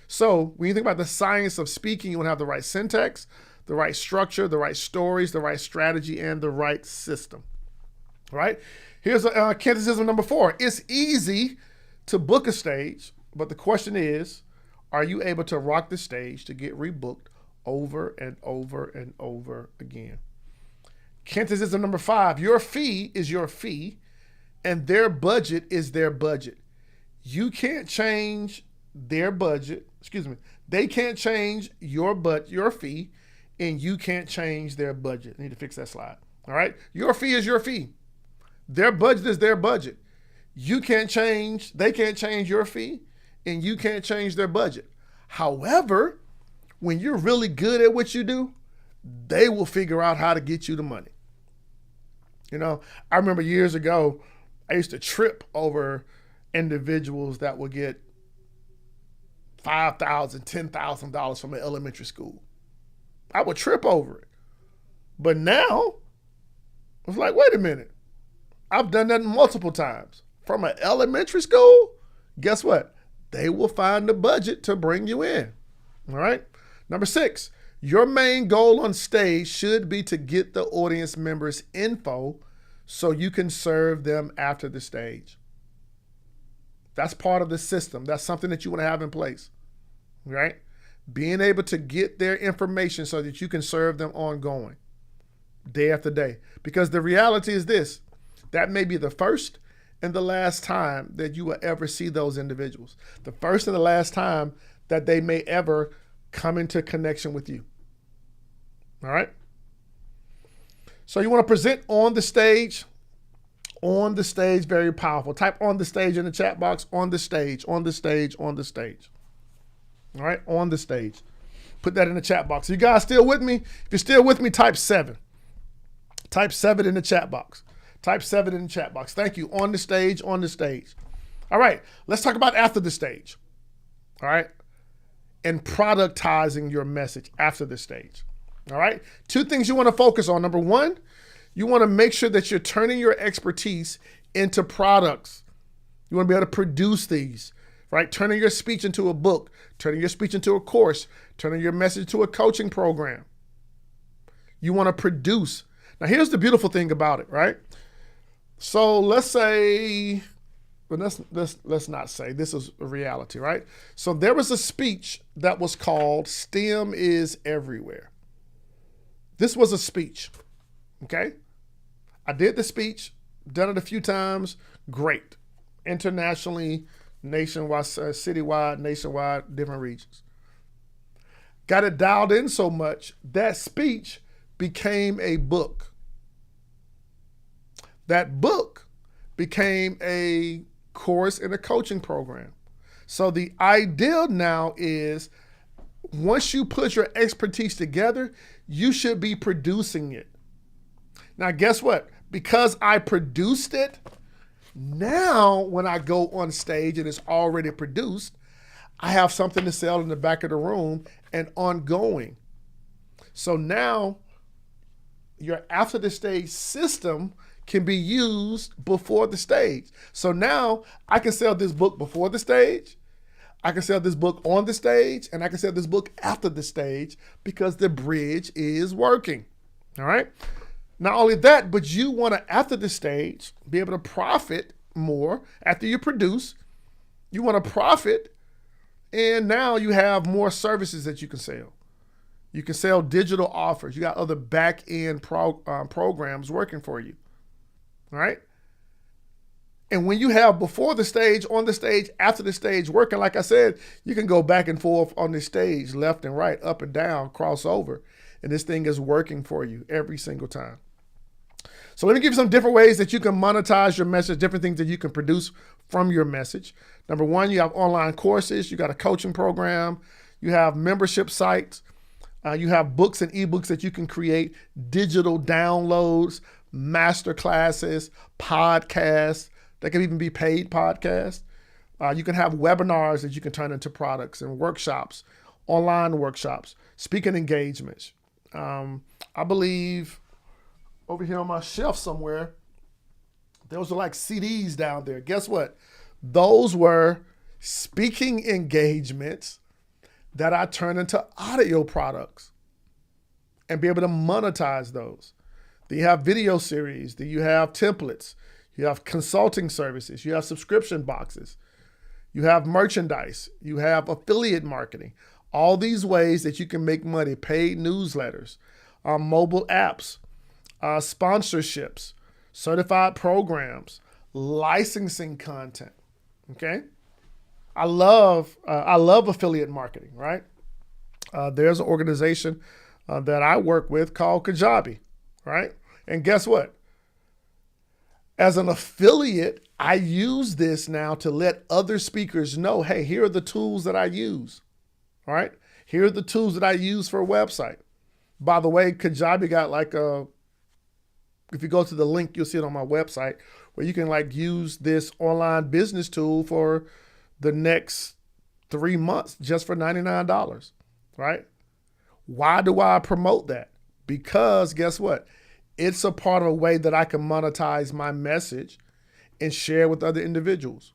H: So when you think about the science of speaking, you want to have the right syntax, the right structure, the right stories, the right strategy, and the right system. All right? Here's criticism number 4. It's easy to book a stage, but the question is, are you able to rock the stage to get rebooked over and over and over again? Criticism number 5, your fee is your fee, and their budget is their budget. You can't change their budget. They can't change your fee, and you can't change their budget. I need to fix that slide. All right? Your fee is your fee. Their budget is their budget. They can't change your fee, and you can't change their budget. However, when you're really good at what you do, they will figure out how to get you the money. You know, I remember years ago, I used to trip over individuals that would get $5,000, $10,000 from an elementary school. I would trip over it. But now, it's like, wait a minute. I've done that multiple times. From an elementary school, guess what? They will find the budget to bring you in. All right? Number 6, your main goal on stage should be to get the audience members' info so you can serve them after the stage. That's part of the system. That's something that you want to have in place, right? Being able to get their information so that you can serve them ongoing, day after day. Because the reality is this, that may be the first and the last time that you will ever see those individuals. The first and the last time that they may ever come into connection with you. All right? So you want to present on the stage. On the stage, very powerful. Type on the stage in the chat box. On the stage, on the stage, on the stage. All right? On the stage. Put that in the chat box. You guys still with me? If you're still with me, type 7. Type 7 in the chat box. Type 7 in the chat box. Thank you. On the stage, on the stage. All right, let's talk about after the stage. All right, and productizing your message after the stage. All right, 2 things you want to focus on. Number 1, you want to make sure that you're turning your expertise into products. You want to be able to produce these, right? Turning your speech into a book, turning your speech into a course, turning your message into a coaching program. You want to produce. Now, here's the beautiful thing about it, right? So let's say, but let's not say, this is a reality, right? So there was a speech that was called STEM is Everywhere. This was a speech, okay? I did the speech, done it a few times, great. Internationally, nationwide, citywide, nationwide, different regions. Got it dialed in so much, that speech became a book. That book became a course in a coaching program. So the idea now is once you put your expertise together, you should be producing it. Now, guess what? Because I produced it, now when I go on stage and it's already produced, I have something to sell in the back of the room and ongoing. So now your after the stage system can be used before the stage. So now I can sell this book before the stage, I can sell this book on the stage, and I can sell this book after the stage because the bridge is working. All right. Not only that, but you want to, after the stage, be able to profit more after you produce. You want to profit, and now you have more services that you can sell. You can sell digital offers. You got other back-end programs working for you. All right. And when you have before the stage, on the stage, after the stage working, like I said, you can go back and forth on the stage, left and right, up and down, cross over. And this thing is working for you every single time. So let me give you some different ways that you can monetize your message, different things that you can produce from your message. Number 1, you have online courses. You got a coaching program. You have membership sites. You have books and ebooks that you can create, digital downloads, master classes, podcasts. That can even be paid podcasts. You can have webinars that you can turn into products and workshops, online workshops, speaking engagements. I believe over here on my shelf somewhere, those are like CDs down there. Guess what? Those were speaking engagements that I turned into audio products and be able to monetize those. Then you have video series, then you have templates, you have consulting services, you have subscription boxes, you have merchandise, you have affiliate marketing, all these ways that you can make money, paid newsletters, mobile apps, sponsorships, certified programs, licensing content, okay? I love affiliate marketing, right? There's an organization that I work with called Kajabi, right? And guess what? As an affiliate, I use this now to let other speakers know, hey, here are the tools that I use, all right? Here are the tools that I use for a website. By the way, Kajabi got like if you go to the link, you'll see it on my website, where you can like use this online business tool for the next 3 months just for $99, right? Why do I promote that? Because guess what? It's a part of a way that I can monetize my message and share with other individuals,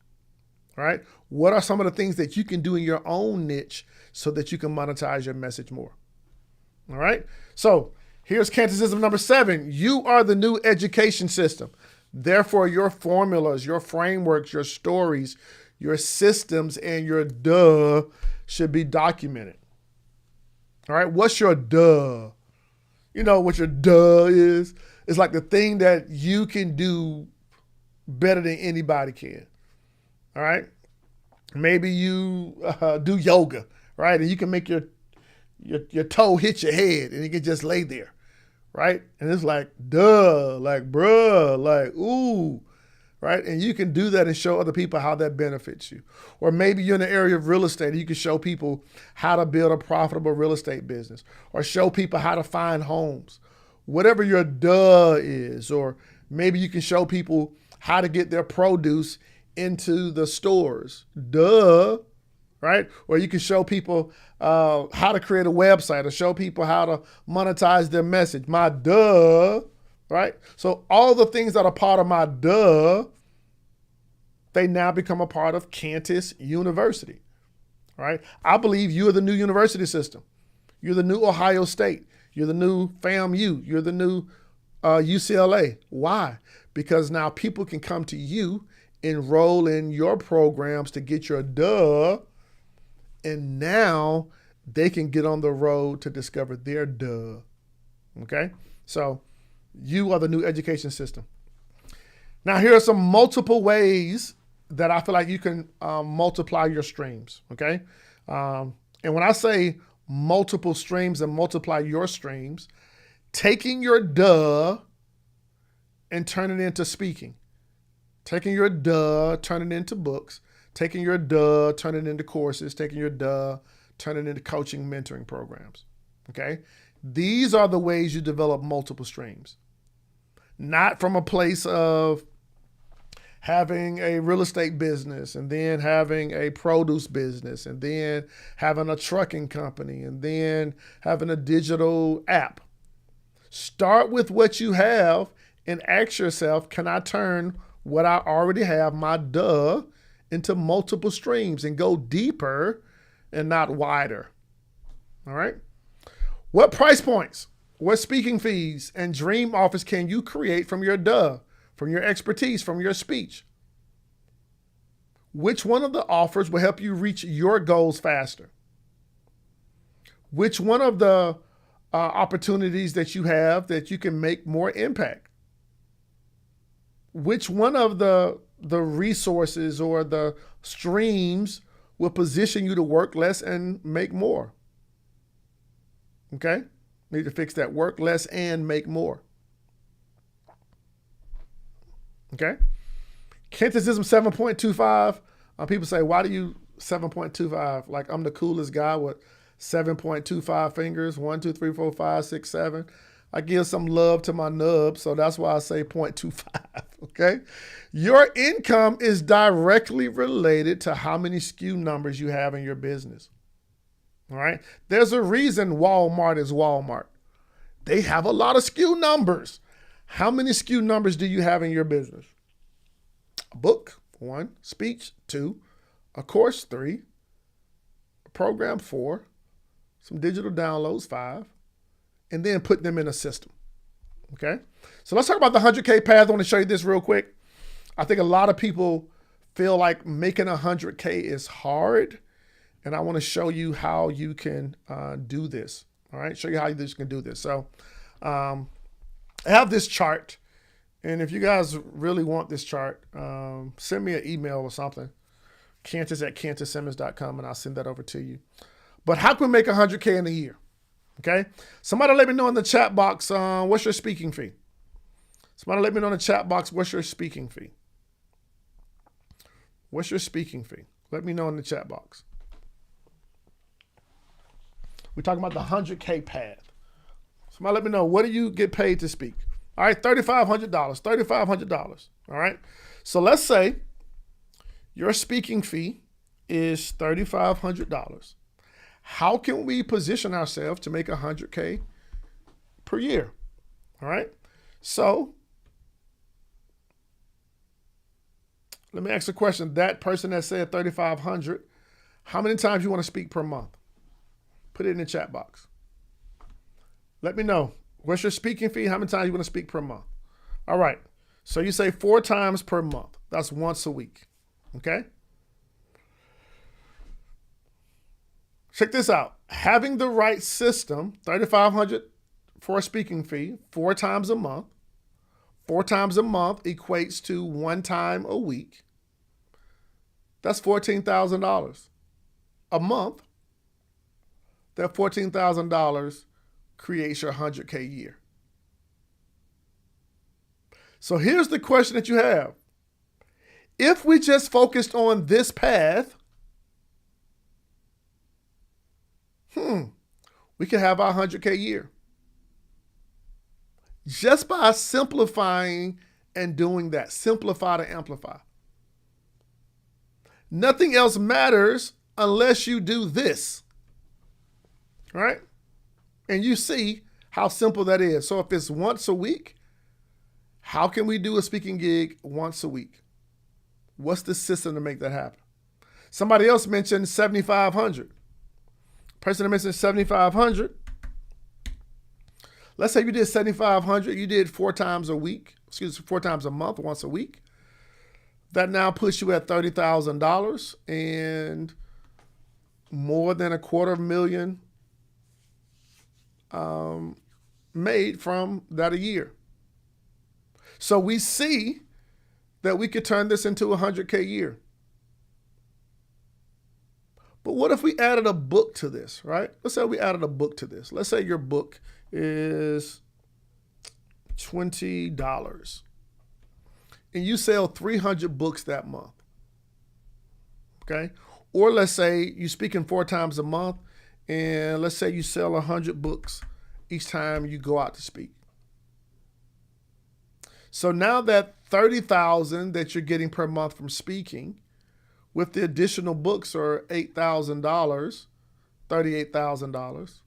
H: right? What are some of the things that you can do in your own niche so that you can monetize your message more? All right. So here's Cantisism number 7. You are the new education system. Therefore, your formulas, your frameworks, your stories, your systems and your duh should be documented. All right, what's your duh? You know what your duh is? It's like the thing that you can do better than anybody can. All right, maybe you do yoga, right? And you can make your toe hit your head and you can just lay there, right? And it's like, duh, like, bruh, like, ooh, right? And you can do that and show other people how that benefits you. Or maybe you're in the area of real estate and you can show people how to build a profitable real estate business or show people how to find homes. Whatever your duh is, or maybe you can show people how to get their produce into the stores. Duh. Right? Or you can show people how to create a website or show people how to monetize their message. My duh, right? So all the things that are part of my duh, they now become a part of Cantus University, right? I believe you are the new university system. You're the new Ohio State. You're the new FAMU. You're the new UCLA. Why? Because now people can come to you, enroll in your programs to get your duh, and now they can get on the road to discover their duh. Okay? So you are the new education system. Now, here are some multiple ways that I feel like you can multiply your streams. Okay? And when I say multiple streams and multiply your streams, taking your duh and turning it into speaking. Taking your duh, turning it into books. Taking your duh, turning it into courses. Taking your duh, turning it into coaching, mentoring programs. Okay? These are the ways you develop multiple streams. Not from a place of having a real estate business and then having a produce business and then having a trucking company and then having a digital app. Start with what you have and ask yourself, can I turn what I already have, my duh, into multiple streams and go deeper and not wider? All right. What price points, what speaking fees and dream offers can you create from your duh, from your expertise, from your speech? Which one of the offers will help you reach your goals faster? Which one of the opportunities that you have that you can make more impact? Which one of the resources or the streams will position you to work less and make more? Okay? Need to fix that. Work less and make more. Okay? Kentisism 7.25. People say, why do you 7.25? Like I'm the coolest guy with 7.25 fingers. 1, 2, 3, 4, 5, 6, 7. I give some love to my nub, so that's why I say 0.25, okay? Your income is directly related to how many SKU numbers you have in your business, all right? There's a reason Walmart is Walmart. They have a lot of SKU numbers. How many SKU numbers do you have in your business? A book, 1. Speech, 2. A course, 3. A program, 4. Some digital downloads, 5. And then put them in a system, okay? So let's talk about the 100K path. I want to show you this real quick. I think a lot of people feel like making 100K is hard, and I want to show you how you can do this, all right? Show you how you can do this. So I have this chart, and if you guys really want this chart, send me an email or something, Cantus@cantussimmons.com, and I'll send that over to you. But how can we make 100K in a year? Okay. Somebody let me know in the chat box, what's your speaking fee? Somebody let me know in the chat box, what's your speaking fee? What's your speaking fee? Let me know in the chat box. We're talking about the 100K path. Somebody let me know, what do you get paid to speak? All right, $3,500, $3,500. All right. So let's say your speaking fee is $3,500. How can we position ourselves to make 100K per year? All right. So let me ask a question. That person that said 3,500, how many times you want to speak per month? Put it in the chat box. Let me know. What's your speaking fee? How many times you want to speak per month? All right. So you say 4 times per month. That's once a week. Okay. Check this out. Having the right system, $3,500 for a speaking fee, 4 times a month. 4 times a month equates to 1 time a week. That's $14,000 a month. That $14,000 creates your 100K year. So here's the question that you have. If we just focused on this path, we could have our 100K year. Just by simplifying and doing that. Simplify to amplify. Nothing else matters unless you do this. Right? And you see how simple that is. So if it's once a week, how can we do a speaking gig once a week? What's the system to make that happen? Somebody else mentioned 7,500. Person that mentioned 7,500. Let's say you did 7,500. You did 4 times a week. 4 times a month, once a week. That now puts you at $30,000 and more than $250,000 made from that a year. So we see that we could turn this into a 100K year. But what if we added a book to this, right? Let's say we added a book to this. Let's say your book is $20 and you sell 300 books that month. Okay? Or let's say you speak in 4 times a month and let's say you sell 100 books each time you go out to speak. So now that $30,000 that you're getting per month from speaking with the additional books are $8,000, $38,000.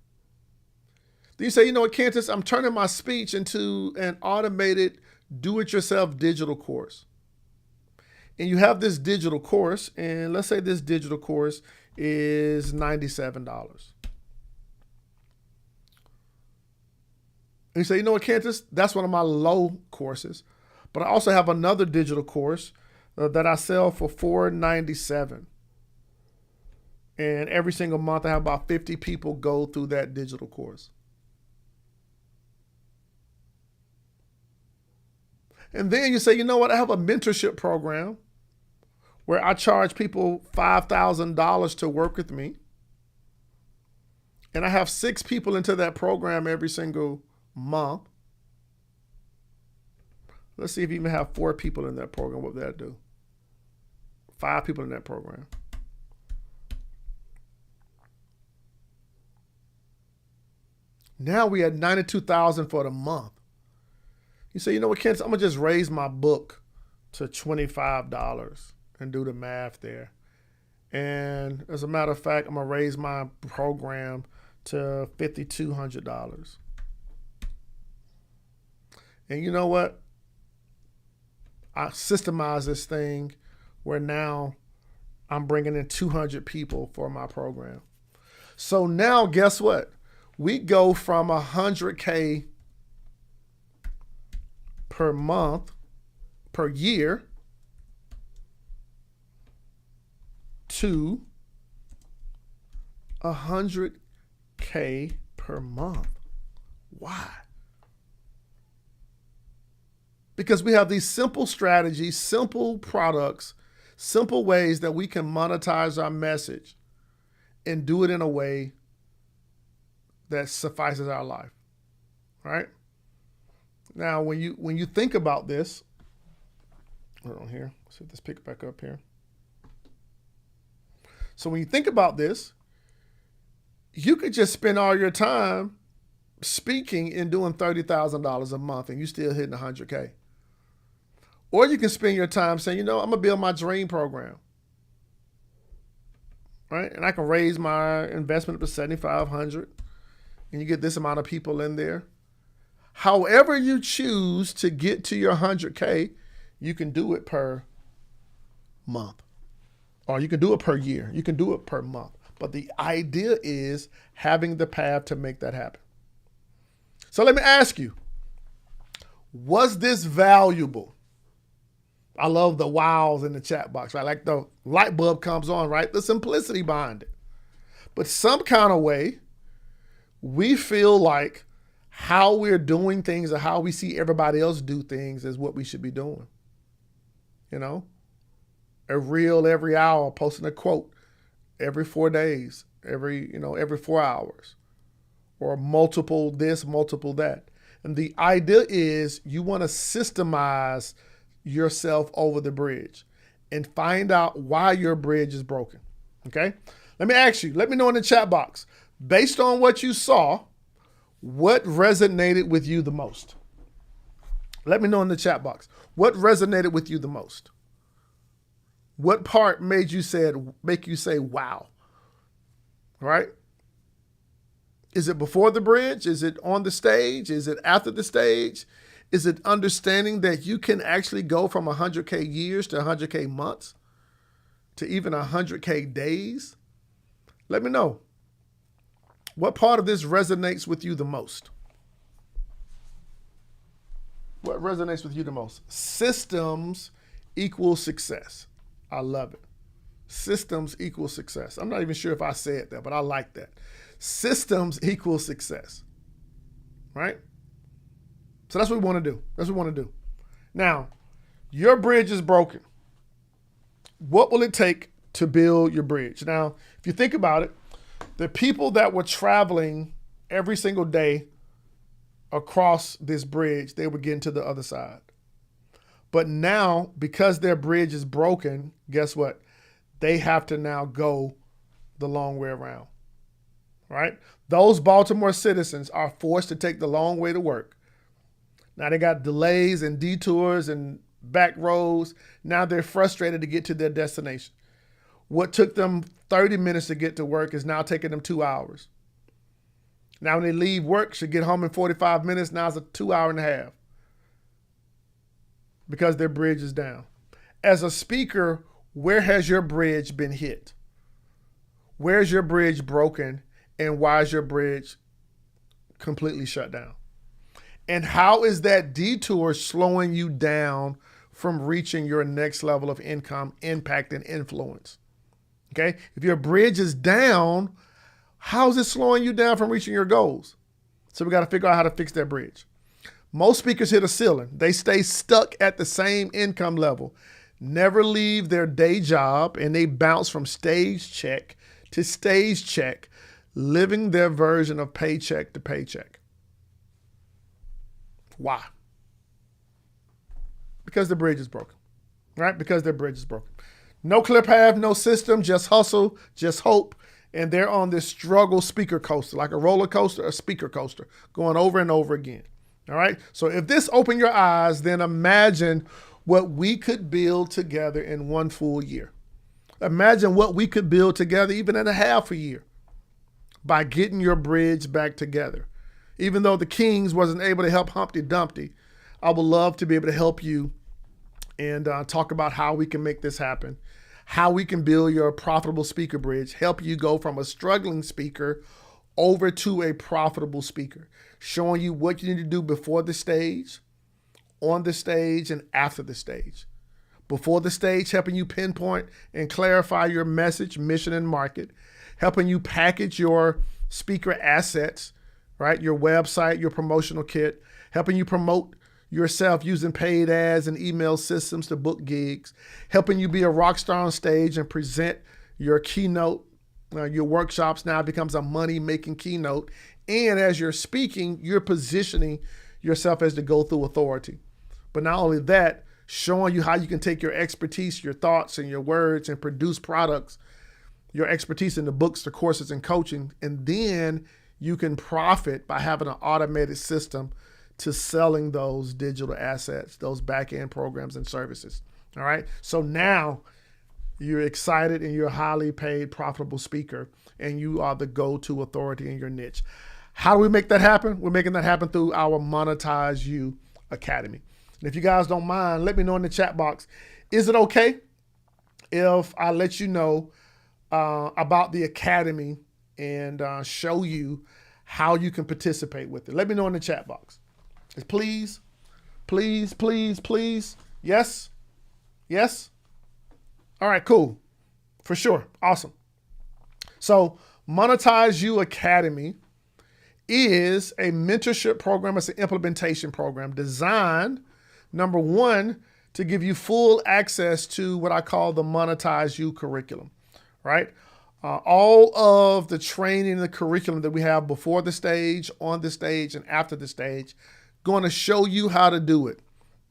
H: Then you say, you know what, Candace, I'm turning my speech into an automated do-it-yourself digital course. And you have this digital course, and let's say this digital course is $97. And you say, you know what, Candace, that's one of my low courses. But I also have another digital course that I sell for $497. And every single month I have about 50 people go through that digital course. And then you say, you know what, I have a mentorship program where I charge people $5,000 to work with me. And I have 6 people into that program every single month. Let's see if you even have 4 people in that program. What would that do? 5 people in that program. Now we had $92,000 for the month. You say, you know what, Ken, I'm going to just raise my book to $25 and do the math there. And as a matter of fact, I'm going to raise my program to $5,200. And you know what? I systemize this thing where now I'm bringing in 200 people for my program. So now guess what? We go from 100K per month, per year, to 100K per month. Why? Because we have these simple strategies, simple products, simple ways that we can monetize our message and do it in a way that suffices our life, right? Now, when you think about this, hold on here, let's see if this pick back up here. So when you think about this, you could just spend all your time speaking and doing $30,000 a month and you still hitting 100K. Or you can spend your time saying, you know, I'm going to build my dream program. Right? And I can raise my investment up to $7,500 and you get this amount of people in there. However you choose to get to your 100K, you can do it per month. Or you can do it per year. You can do it per month. But the idea is having the path to make that happen. So let me ask you, was this valuable? I love the wows in the chat box, right? Like the light bulb comes on, right? The simplicity behind it. But some kind of way, we feel like how we're doing things or how we see everybody else do things is what we should be doing. You know, a reel every hour, posting a quote every 4 days, every 4 hours, or multiple this, multiple that. And the idea is you want to systemize yourself over the bridge and find out why your bridge is broken. Okay? Let me ask you, let me know in the chat box, based on what you saw, what resonated with you the most? Let me know in the chat box. What resonated with you the most? What part make you say, wow? Right? Is it before the bridge? Is it on the stage? Is it after the stage? Is it understanding that you can actually go from 100K years to 100K months to even 100K days? Let me know. What part of this resonates with you the most? What resonates with you the most? Systems equals success. I love it. Systems equals success. I'm not even sure if I said that, but I like that. Systems equals success. Right? So that's what we want to do. That's what we want to do. Now, your bridge is broken. What will it take to build your bridge? Now, if you think about it, the people that were traveling every single day across this bridge, they were getting to the other side. But now, because their bridge is broken, guess what? They have to now go the long way around. Right? Those Baltimore citizens are forced to take the long way to work. Now they got delays and detours and back roads. Now they're frustrated to get to their destination. What took them 30 minutes to get to work is now taking them 2 hours. Now when they leave work, should get home in 45 minutes. Now it's a 2 hour and a half because their bridge is down. As a speaker, where has your bridge been hit? Where's your bridge broken? And why is your bridge completely shut down? And how is that detour slowing you down from reaching your next level of income, impact, and influence? Okay? If your bridge is down, how is it slowing you down from reaching your goals? So we got to figure out how to fix that bridge. Most speakers hit a ceiling. They stay stuck at the same income level, never leave their day job, and they bounce from stage check to stage check, living their version of paycheck to paycheck. Why? Because the bridge is broken, right? Because their bridge is broken. No clear path, no system, just hustle, just hope. And they're on this struggle speaker coaster, like a roller coaster, a speaker coaster, going over and over again. All right. So if this opened your eyes, then imagine what we could build together in 1 full year. Imagine what we could build together even in a half a year by getting your bridge back together. Even though the Kings wasn't able to help Humpty Dumpty, I would love to be able to help you and talk about how we can make this happen, how we can build your profitable speaker bridge, help you go from a struggling speaker over to a profitable speaker, showing you what you need to do before the stage, on the stage, and after the stage. Before the stage, helping you pinpoint and clarify your message, mission, and market, helping you package your speaker assets, right? Your website, your promotional kit, helping you promote yourself using paid ads and email systems to book gigs, helping you be a rock star on stage and present your keynote. Your workshops now becomes a money-making keynote. And as you're speaking, you're positioning yourself as the go-to authority. But not only that, showing you how you can take your expertise, your thoughts, and your words and produce products, your expertise in the books, the courses, and coaching, and then you can profit by having an automated system to selling those digital assets, those back-end programs and services. All right. So now you're excited and you're a highly paid, profitable speaker, and you are the go-to authority in your niche. How do we make that happen? We're making that happen through our Monetize You Academy. And if you guys don't mind, let me know in the chat box. Is it okay if I let you know about the Academy and show you how you can participate with it? Let me know in the chat box. Please, please, please, please. Yes? Yes? All right, cool. For sure. Awesome. So Monetize You Academy is a mentorship program. It's an implementation program designed, number one, to give you full access to what I call the Monetize You curriculum, right? All of the training and the curriculum that we have before the stage, on the stage, and after the stage, going to show you how to do it,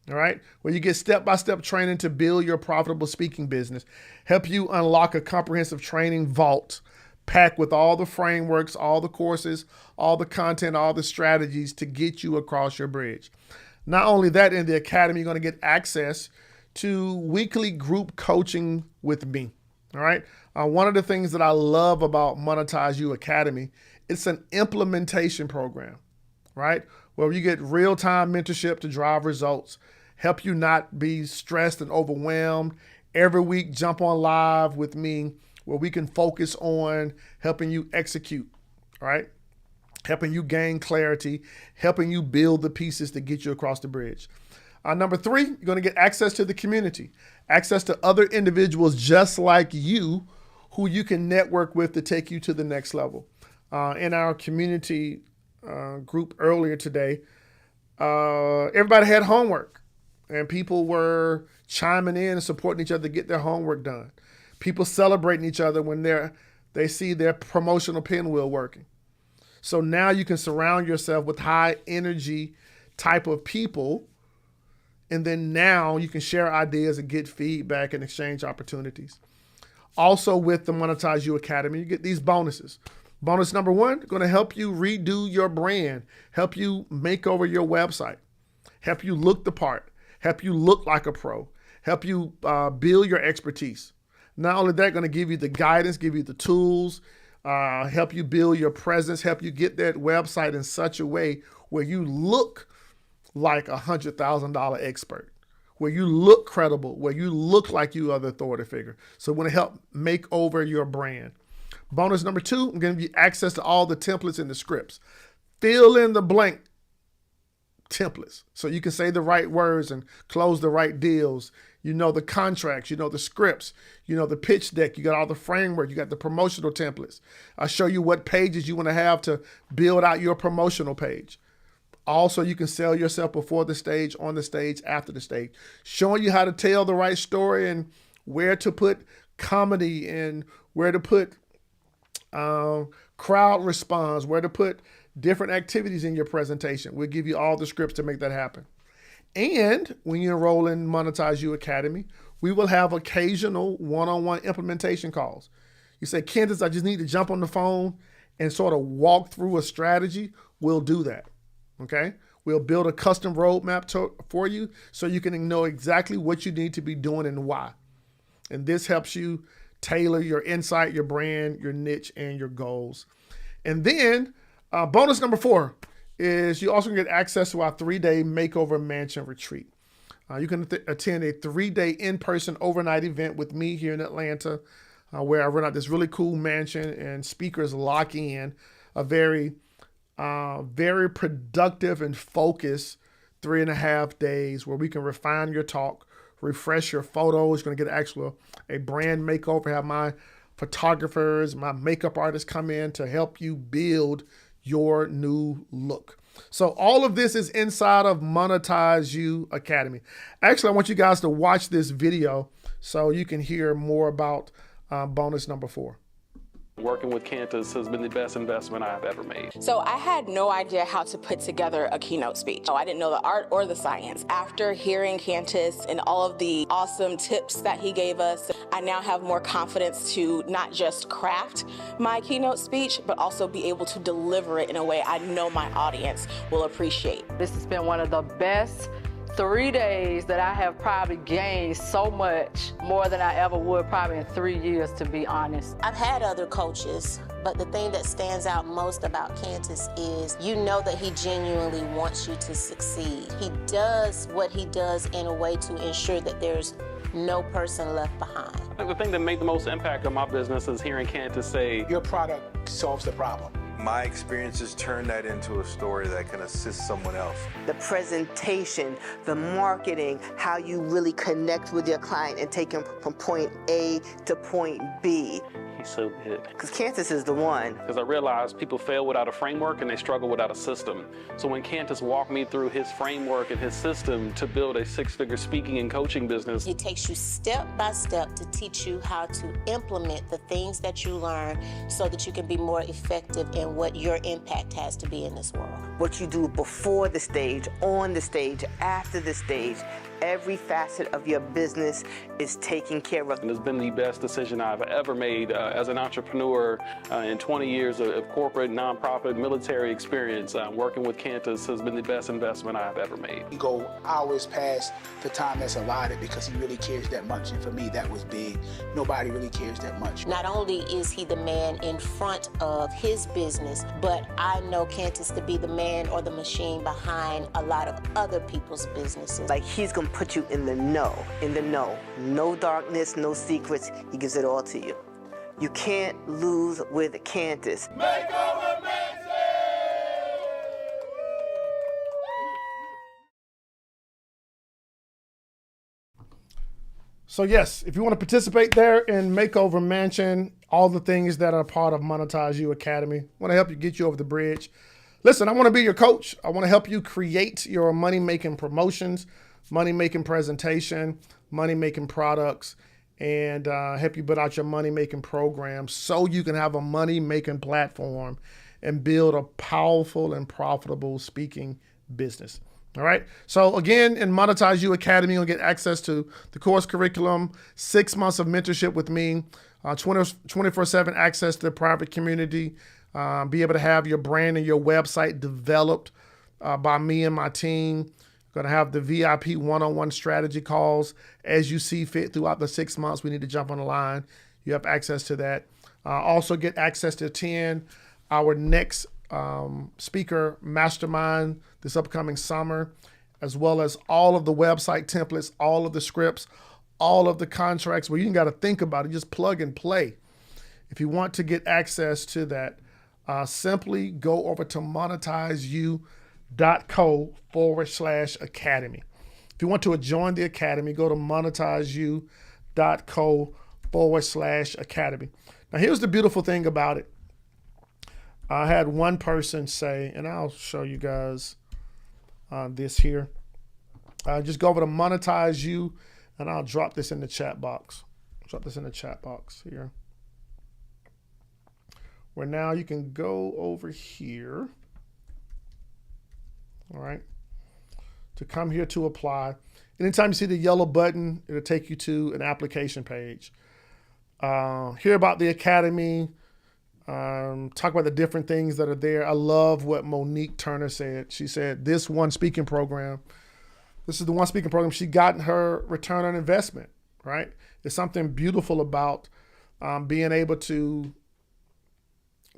H: all right? Where you get step-by-step training to build your profitable speaking business, help you unlock a comprehensive training vault, packed with all the frameworks, all the courses, all the content, all the strategies to get you across your bridge. Not only that, in the academy, you're going to get access to weekly group coaching with me. All right. One of the things that I love about Monetize You Academy, it's an implementation program, right? Where you get real-time mentorship to drive results, help you not be stressed and overwhelmed. Every week, jump on live with me where we can focus on helping you execute, all right? Helping you gain clarity, helping you build the pieces to get you across the bridge. Number three, you're going to get access to the community, access to other individuals just like you who you can network with to take you to the next level. In our community group earlier today, everybody had homework and people were chiming in and supporting each other to get their homework done. People celebrating each other when they see their promotional pinwheel working. So now you can surround yourself with high energy type of people. And then now you can share ideas and get feedback and exchange opportunities. Also with the Monetize You Academy, you get these bonuses. Bonus number one, going to help you redo your brand, help you make over your website, help you look the part, help you look like a pro, help you build your expertise. Not only that, going to give you the guidance, give you the tools, help you build your presence, help you get that website in such a way where you look like a $100,000 expert, where you look credible, where you look like you are the authority figure. So we want to help make over your brand. Bonus number two, I'm going to give you access to all the templates and the scripts. Fill in the blank templates so you can say the right words and close the right deals. You know the contracts, you know the scripts, you know the pitch deck, you got all the framework, you got the promotional templates. I'll show you what pages you want to have to build out your promotional page. Also, you can sell yourself before the stage, on the stage, after the stage, showing you how to tell the right story and where to put comedy and where to put crowd response, where to put different activities in your presentation. We'll give you all the scripts to make that happen. And when you enroll in Monetize You Academy, we will have occasional one-on-one implementation calls. You say, Candace, I just need to jump on the phone and sort of walk through a strategy. We'll do that. Okay, we'll build a custom roadmap for you so you can know exactly what you need to be doing and why. And this helps you tailor your insight, your brand, your niche, and your goals. And then bonus number four is you also get access to our 3-day makeover mansion retreat. You can attend a 3-day in-person overnight event with me here in Atlanta where I rent out this really cool mansion and speakers lock in a very productive and focused 3.5 days where we can refine your talk, refresh your photos. You're going to get a brand makeover, have my photographers, my makeup artists come in to help you build your new look. So all of this is inside of Monetize You Academy. Actually, I want you guys to watch this video so you can hear more about bonus number 4.
A: Working with Candace has been the best investment I've ever made.
B: So I had no idea how to put together a keynote speech. I didn't know the art or the science. After hearing Candace and all of the awesome tips that he gave us, I now have more confidence to not just craft my keynote speech, but also be able to deliver it in a way I know my audience will appreciate.
C: This has been one of the best 3 days that I have probably gained so much more than I ever would probably in 3 years, to be honest.
D: I've had other coaches, but the thing that stands out most about Candace is you know that he genuinely wants you to succeed. He does what he does in a way to ensure that there's no person left behind.
A: I think the thing that made the most impact on my business is hearing Candace say,
E: Your product solves the problem.
F: My experiences turn that into a story that can assist someone else.
G: The presentation, the marketing, how you really connect with your client and take them from point A to point B.
A: he He's so good.
G: Because Candace is the one.
A: Because I realized people fail without a framework and they struggle without a system. So when Candace walked me through his framework and his system to build a six-figure speaking and coaching business,
D: It takes you step by step to teach you how to implement the things that you learn so that you can be more effective in what your impact has to be in this world.
G: What you do before the stage, on the stage, after the stage, every facet of your business is taken care of.
A: and it's been the best decision I've ever made as an entrepreneur in 20 years of corporate, nonprofit, military experience. Working with Candace has been the best investment I've ever made.
E: We go hours past the time that's allotted because he really cares that much, and for me that was big. Nobody really cares that much.
D: Not only is he the man in front of his business, but I know Candace to be the man or the machine behind a lot of other people's businesses.
G: Like, he's gonna put you in the know, No darkness, no secrets. He gives it all to you. You can't lose with Candace.
H: So yes, if you want to participate there in Makeover Mansion, all the things that are part of Monetize You Academy, I want to help you get you over the bridge. Listen, I want to be your coach. I want to help you create your money-making promotions, money-making presentation, money-making products, and help you build out your money-making program so you can have a money-making platform and build a powerful and profitable speaking business. All right. So again, in Monetize You Academy, you'll get access to the course curriculum, 6 months of mentorship with me, 24/7 access to the private community, be able to have your brand and your website developed by me and my team. Going to have the VIP one-on-one strategy calls as you see fit throughout the 6 months. We need to jump on the line. You have access to that. Also get access to attend our next speaker mastermind this upcoming summer, as well as all of the website templates, all of the scripts, all of the contracts where you ain't got to think about it, just plug and play. If you want to get access to that, simply go over to monetizeyou.co/academy. If you want to join the academy, go to monetizeyou.co/academy. Now, here's the beautiful thing about it. I had one person say, and I'll show you guys this here. Just go over to Monetize You, and I'll drop this in the chat box. Drop this in the chat box here. Where now you can go over here. All right. To come here to apply. Anytime you see the yellow button, it'll take you to an application page. Hear about the academy. Talk about the different things that are there. I love what Monique Turner said. She said, this is the one speaking program she got in her return on investment, right? There's something beautiful about being able to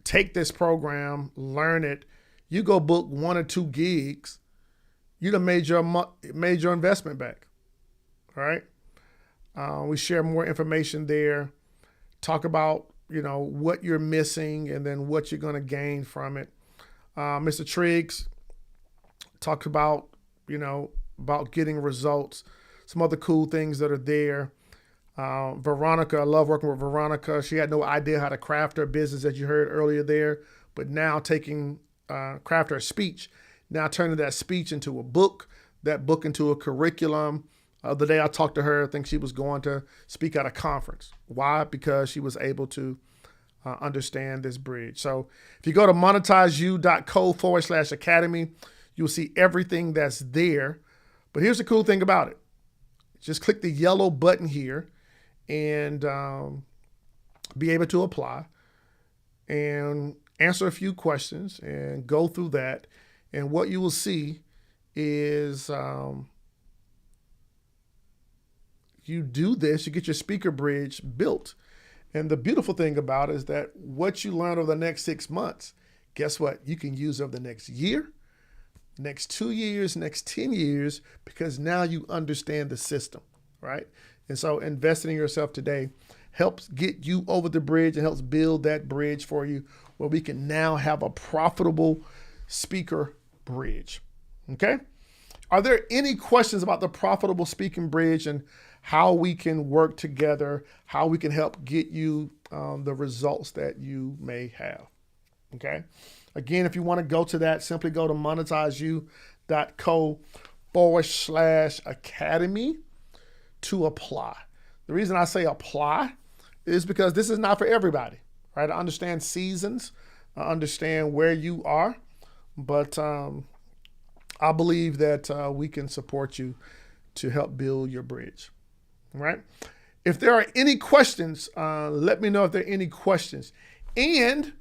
H: take this program, learn it. You go book 1 or 2 gigs, you done made your investment back, all right? We share more information there, talk about what you're missing and then what you're going to gain from it. Mr. Triggs talked about, about getting results, some other cool things that are there. Veronica, I love working with Veronica. She had no idea how to craft her business, as you heard earlier there, but now craft her speech, now turning that speech into a book, that book into a curriculum. The day I talked to her, I think she was going to speak at a conference. Why? Because she was able to understand this bridge. So if you go to monetizeyou.co/academy, you'll see everything that's there. But here's the cool thing about it. Just click the yellow button here and be able to apply and answer a few questions and go through that. And what you will see is you do this, you get your speaker bridge built. And the beautiful thing about it is that what you learn over the next 6 months, guess what? You can use over the next year, next 2 years, next 10 years, because now you understand the system, right? And so investing in yourself today helps get you over the bridge and helps build that bridge for you where we can now have a profitable speaker bridge, okay? Are there any questions about the profitable speaking bridge and how we can work together, how we can help get you the results that you may have. Okay. Again, if you want to go to that, simply go to monetizeyou.co/academy to apply. The reason I say apply is because this is not for everybody, right? I understand seasons, I understand where you are, but I believe that we can support you to help build your bridge, all right? If there are any questions, let me know if there are any questions. And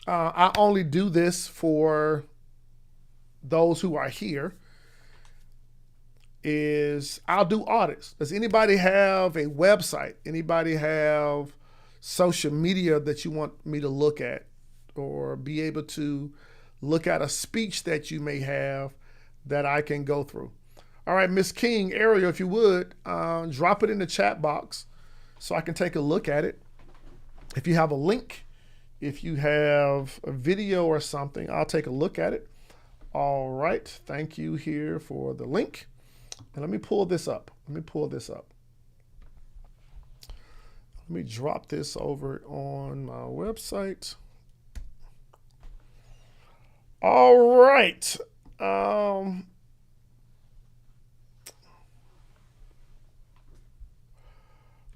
H: I only do this for those who are here, is I'll do audits. Does anybody have a website? Anybody have social media that you want me to look at, or be able to look at a speech that you may have that I can go through? All right, Miss King, Ariel, if you would, drop it in the chat box so I can take a look at it. If you have a link, if you have a video or something, I'll take a look at it. All right, thank you here for the link. And let me pull this up. Let me drop this over on my website. All right. All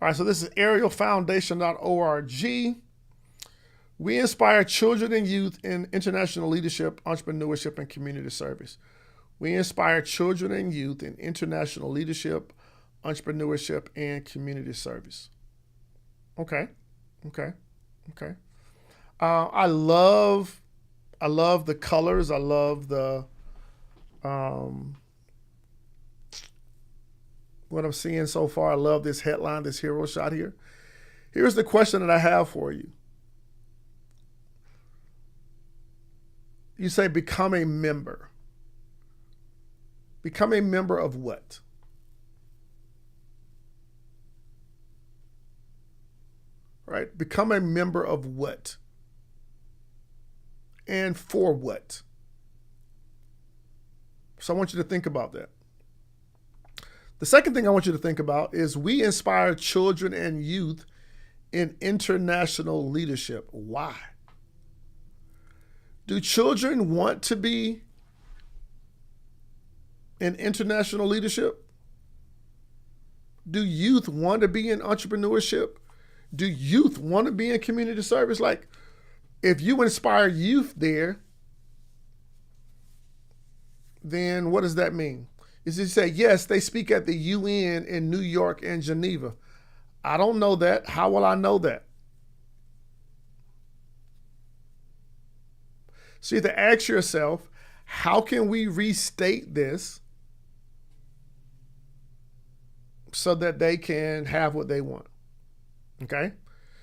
H: right, so this is arielfoundation.org. We inspire children and youth in international leadership, entrepreneurship, and community service. We inspire children and youth in international leadership, entrepreneurship, and community service. Okay. I love the colors. I love the what I'm seeing so far. I love this headline, this hero shot here. Here's the question that I have for you. You say become a member. Become a member of what? Right? Become a member of what? And for what? So I want you to think about that. The second thing I want you to think about is we inspire children and youth in international leadership. Why? Do children want to be in international leadership? Do youth want to be in entrepreneurship? Do youth want to be in community service? Like, if you inspire youth there, then what does that mean? Is it say, yes, they speak at the UN in New York and Geneva. I don't know that. How will I know that? So you have to ask yourself, how can we restate this so that they can have what they want? Okay?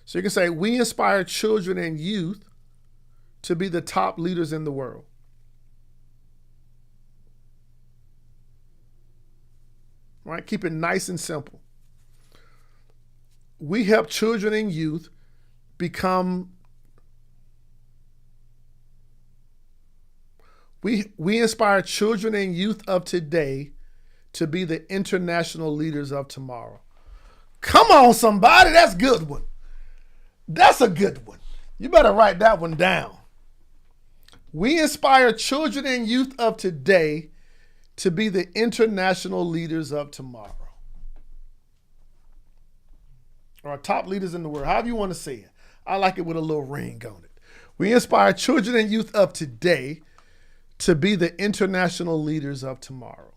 H: So you can say, we inspire children and youth to be the top leaders in the world. All right? Keep it nice and simple. We help children and youth become We inspire children and youth of today to be the international leaders of tomorrow. Come on, somebody. That's a good one. That's a good one. You better write that one down. We inspire children and youth of today to be the international leaders of tomorrow. Or top leaders in the world, however you want to say it. I like it with a little ring on it. We inspire children and youth of today to be the international leaders of tomorrow.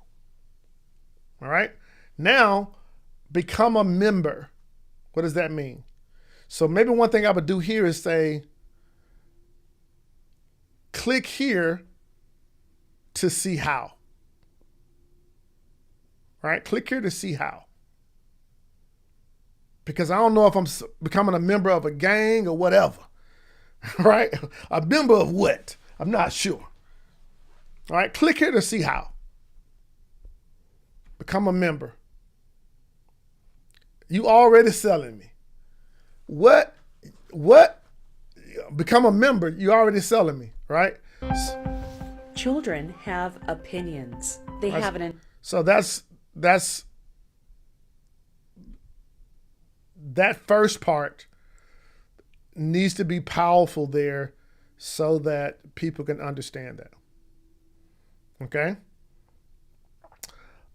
H: All right? Now, become a member. What does that mean? So maybe one thing I would do here is say, click here to see how. All right? Click here to see how. Because I don't know if I'm becoming a member of a gang or whatever. Right? A member of what? I'm not sure. All right, click here to see how. Become a member. You already selling me. What? Become a member, you already selling me, right?
I: Children have opinions. They have an...
H: So that's that first part needs to be powerful there so that people can understand that. Okay?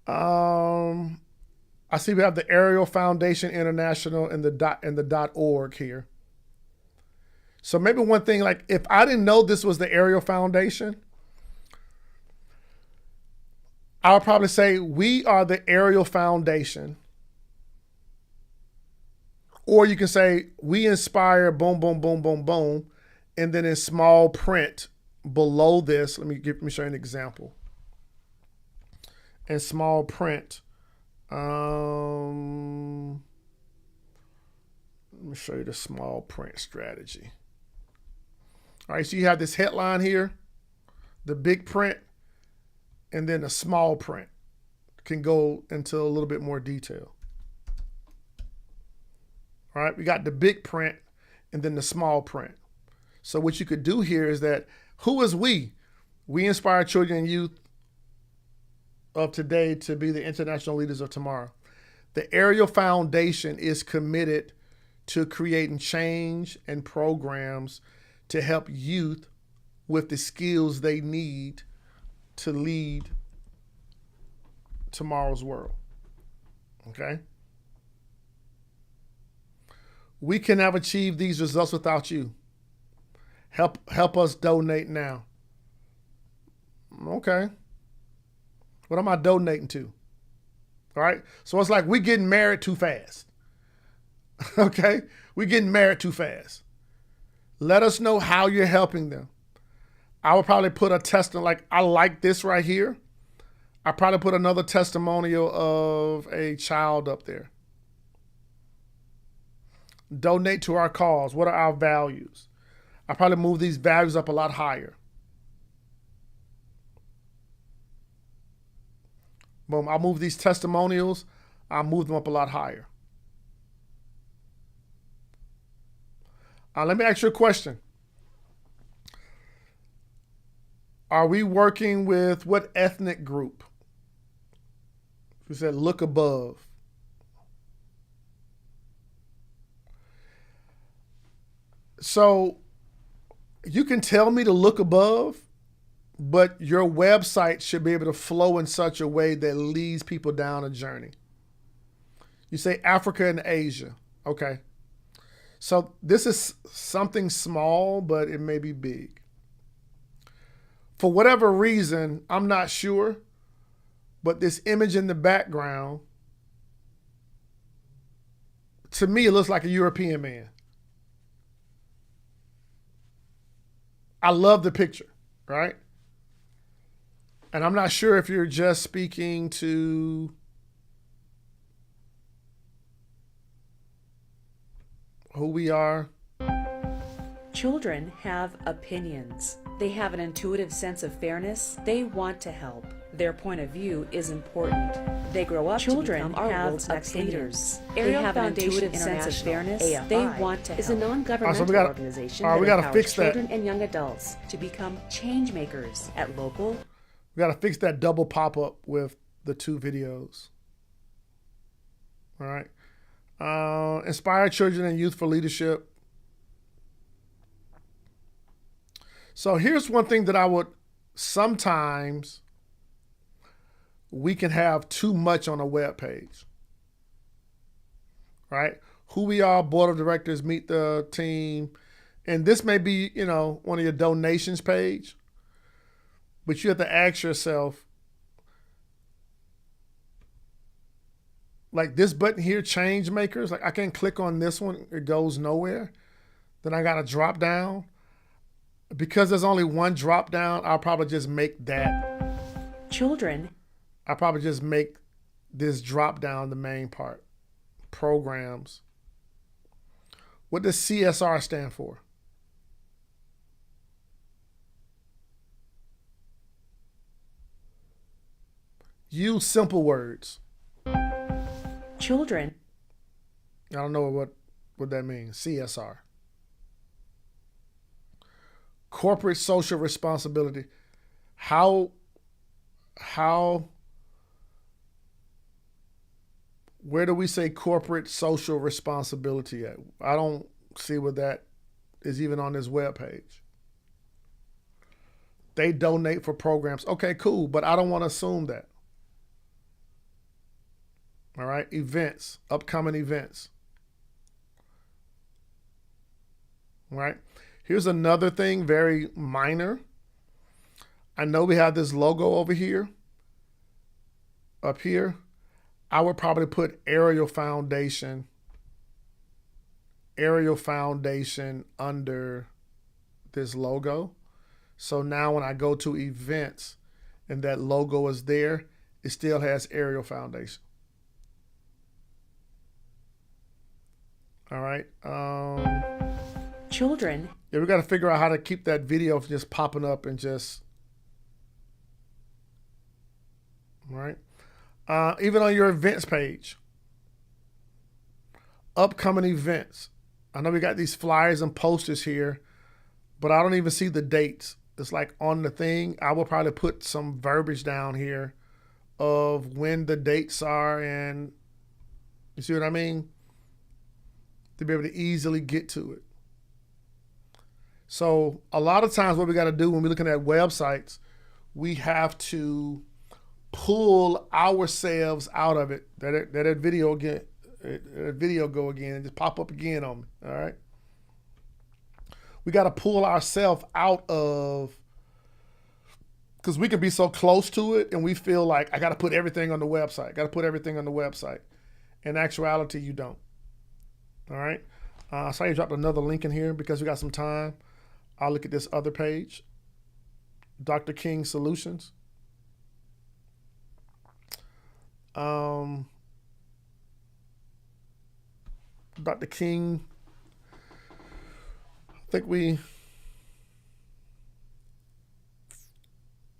H: I see we have the Ariel Foundation International and the .org here. So maybe one thing, like if I didn't know this was the Ariel Foundation, I would probably say we are the Ariel Foundation. Or you can say we inspire boom, boom, boom, boom, boom. And then in small print below this, let me show you an example. In small print, let me show you the small print strategy. All right, so you have this headline here, the big print, and then the small print can go into a little bit more detail. All right, we got the big print and then the small print. So what you could do here is that, who is we? We inspire children and youth of today to be the international leaders of tomorrow. The Ariel Foundation is committed to creating change and programs to help youth with the skills they need to lead tomorrow's world. Okay? We can have achieved these results without you. Help us donate now. Okay. What am I donating to? All right. So it's like we getting married too fast. Okay. We getting married too fast. Let us know how you're helping them. I would probably put a testimony, like I like this right here. I probably put another testimonial of a child up there. Donate to our cause. What are our values? I probably move these values up a lot higher. Boom. I'll move these testimonials. I'll move them up a lot higher. Let me ask you a question. Are we working with what ethnic group? We said look above. So you can tell me to look above, but your website should be able to flow in such a way that leads people down a journey. You say Africa and Asia. Okay. So this is something small, but it may be big. For whatever reason, I'm not sure, but this image in the background, to me, it looks like a European man. I love the picture, right? And I'm not sure if you're just speaking to who we are.
I: Children have opinions. They have an intuitive sense of fairness. They want to help. Their point of view is important. They grow up
J: Children
I: to become our
J: have
I: world's next
J: opinions.
I: leaders. They
J: Ariel
I: have an
J: Foundation
I: intuitive sense of fairness.
J: AFI
I: They want to
J: is a
I: help.
J: non-governmental organization that
H: we gotta
J: empowers
H: fix that.
J: children and young adults to become change makers at local.
H: We got to fix that double pop-up with the two videos. All right. Inspire children and youth for leadership. So here's one thing that I would sometimes we can have too much on a web page. Right? Who we are, board of directors, meet the team. And this may be, one of your donations page. But you have to ask yourself, like this button here, change makers, like I can't click on this one, it goes nowhere. Then I got to drop down. Because there's only one drop down, I'll probably just make that.
I: Children.
H: I'll probably just make this drop down the main part. Programs. What does CSR stand for? Use simple words.
I: Children.
H: I don't know what that means. CSR. Corporate social responsibility. Where do we say corporate social responsibility at? I don't see where that is even on this webpage. They donate for programs. Okay, cool, but I don't want to assume that. All right, events, upcoming events. All right, here's another thing, very minor. I know we have this logo over here, up here. I would probably put Aerial Foundation under this logo. So now when I go to events and that logo is there, it still has Aerial Foundation. All right.
I: Children.
H: Yeah, we got to figure out how to keep that video from just popping up and just. All right. Even on your events page, upcoming events. I know we got these flyers and posters here, but I don't even see the dates. It's like on the thing. I will probably put some verbiage down here of when the dates are, and you see what I mean? To be able to easily get to it. So a lot of times what we got to do when we're looking at websites, we have to pull ourselves out of it. That video again, that video go again and just pop up again on me. All right. We got to pull ourselves out of, because we can be so close to it and we feel like I got to put everything on the website. Got to put everything on the website. In actuality, you don't. All right. So I dropped another link in here because we got some time. I'll look at this other page. Dr. King Solutions. Dr. King, I think we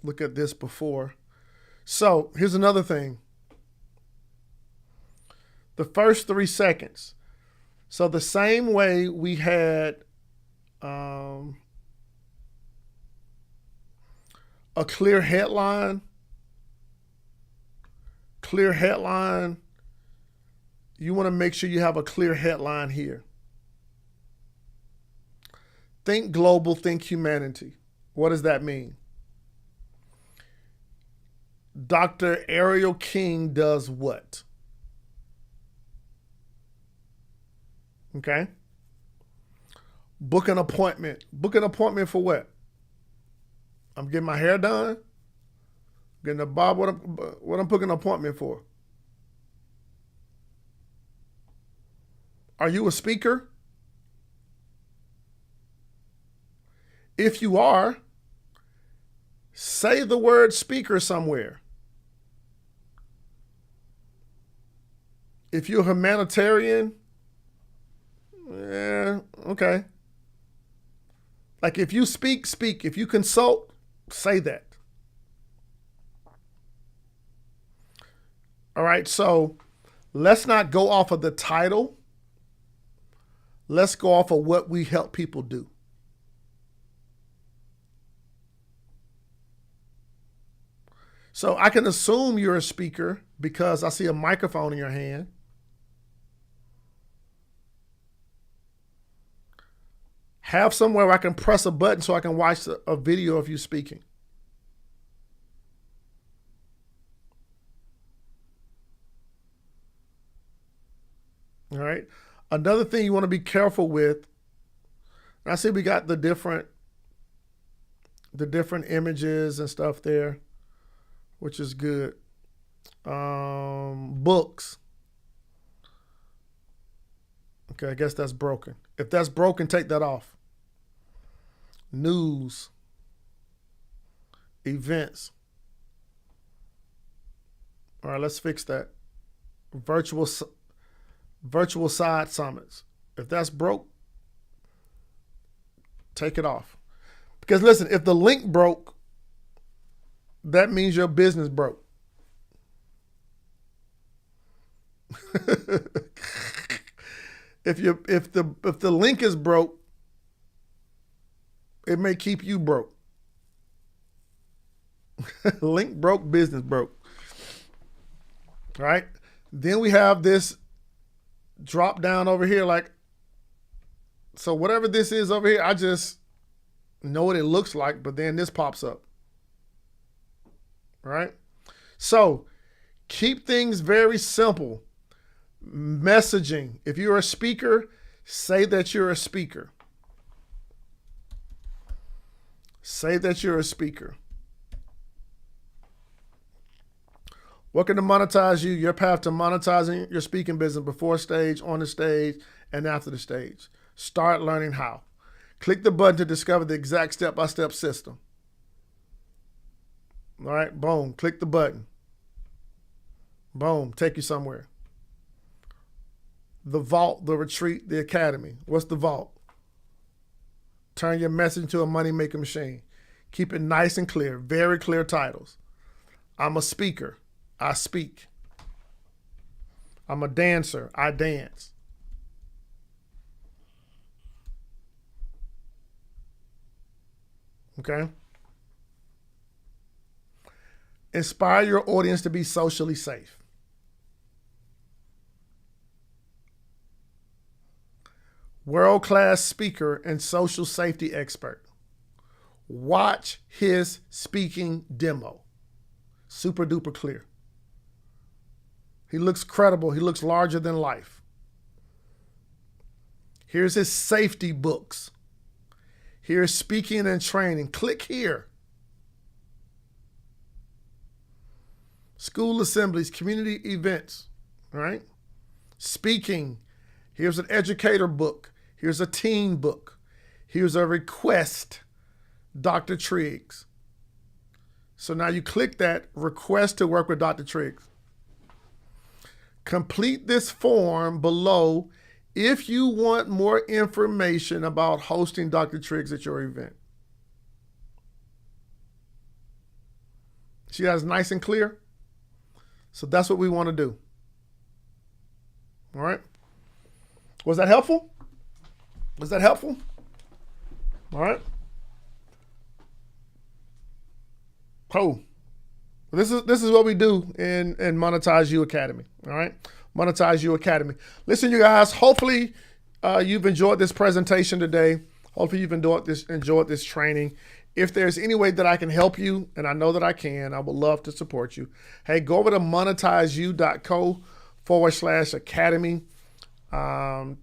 H: look at this before. So here's another thing. The first 3 seconds. So the same way we had a clear headline, you want to make sure you have a clear headline here. Think global, think humanity. What does that mean? Dr. Ariel King does what? Okay. Book an appointment. Book an appointment for what? I'm getting my hair done. Getting a bob. What I'm booking an appointment for? Are you a speaker? If you are, say the word speaker somewhere. If you're a humanitarian, yeah, okay. Like if you speak, speak. If you consult, say that. All right, so let's not go off of the title. Let's go off of what we help people do. So I can assume you're a speaker because I see a microphone in your hand. Have somewhere where I can press a button so I can watch a video of you speaking. All right. Another thing you want to be careful with, and I see we got the different images and stuff there, which is good. Books. Okay, I guess that's broken. If that's broken, take that off. News. Events. All right, let's fix that. Virtual side summits. If that's broke, take it off. Because listen, if the link broke, that means your business broke. If the link is broke, it may keep you broke. Link broke, business broke. All right. Then we have this drop down over here, like, so whatever this is over here, I just know what it looks like, but then this pops up. Right? So keep things very simple. Messaging. If you're a speaker, say that you're a speaker. Say that you're a speaker. What can to monetize you? Your path to monetizing your speaking business before stage, on the stage, and after the stage. Start learning how. Click the button to discover the exact step-by-step system. All right, boom, click the button. Boom, take you somewhere. The vault, the retreat, the academy. What's the vault? Turn your message into a money-making machine. Keep it nice and clear, very clear titles. I'm a speaker, I speak. I'm a dancer, I dance. Okay? Inspire your audience to be socially safe. World-class speaker and social safety expert. Watch his speaking demo. Super duper clear. He looks credible. He looks larger than life. Here's his safety books. Here's speaking and training. Click here. School assemblies, community events, right? Speaking. Here's an educator book. Here's a teen book. Here's a request, Dr. Triggs. So now you click that request to work with Dr. Triggs. Complete this form below if you want more information about hosting Dr. Triggs at your event. See, that's nice and clear. So that's what we want to do. All right. Was that helpful? Was that helpful? All right. Cool. This is what we do in Monetize You Academy. All right. Monetize You Academy. Listen, you guys, hopefully you've enjoyed this presentation today. Hopefully you've enjoyed this training. If there's any way that I can help you, and I know that I can, I would love to support you. Hey, go over to monetizeyou.co/academy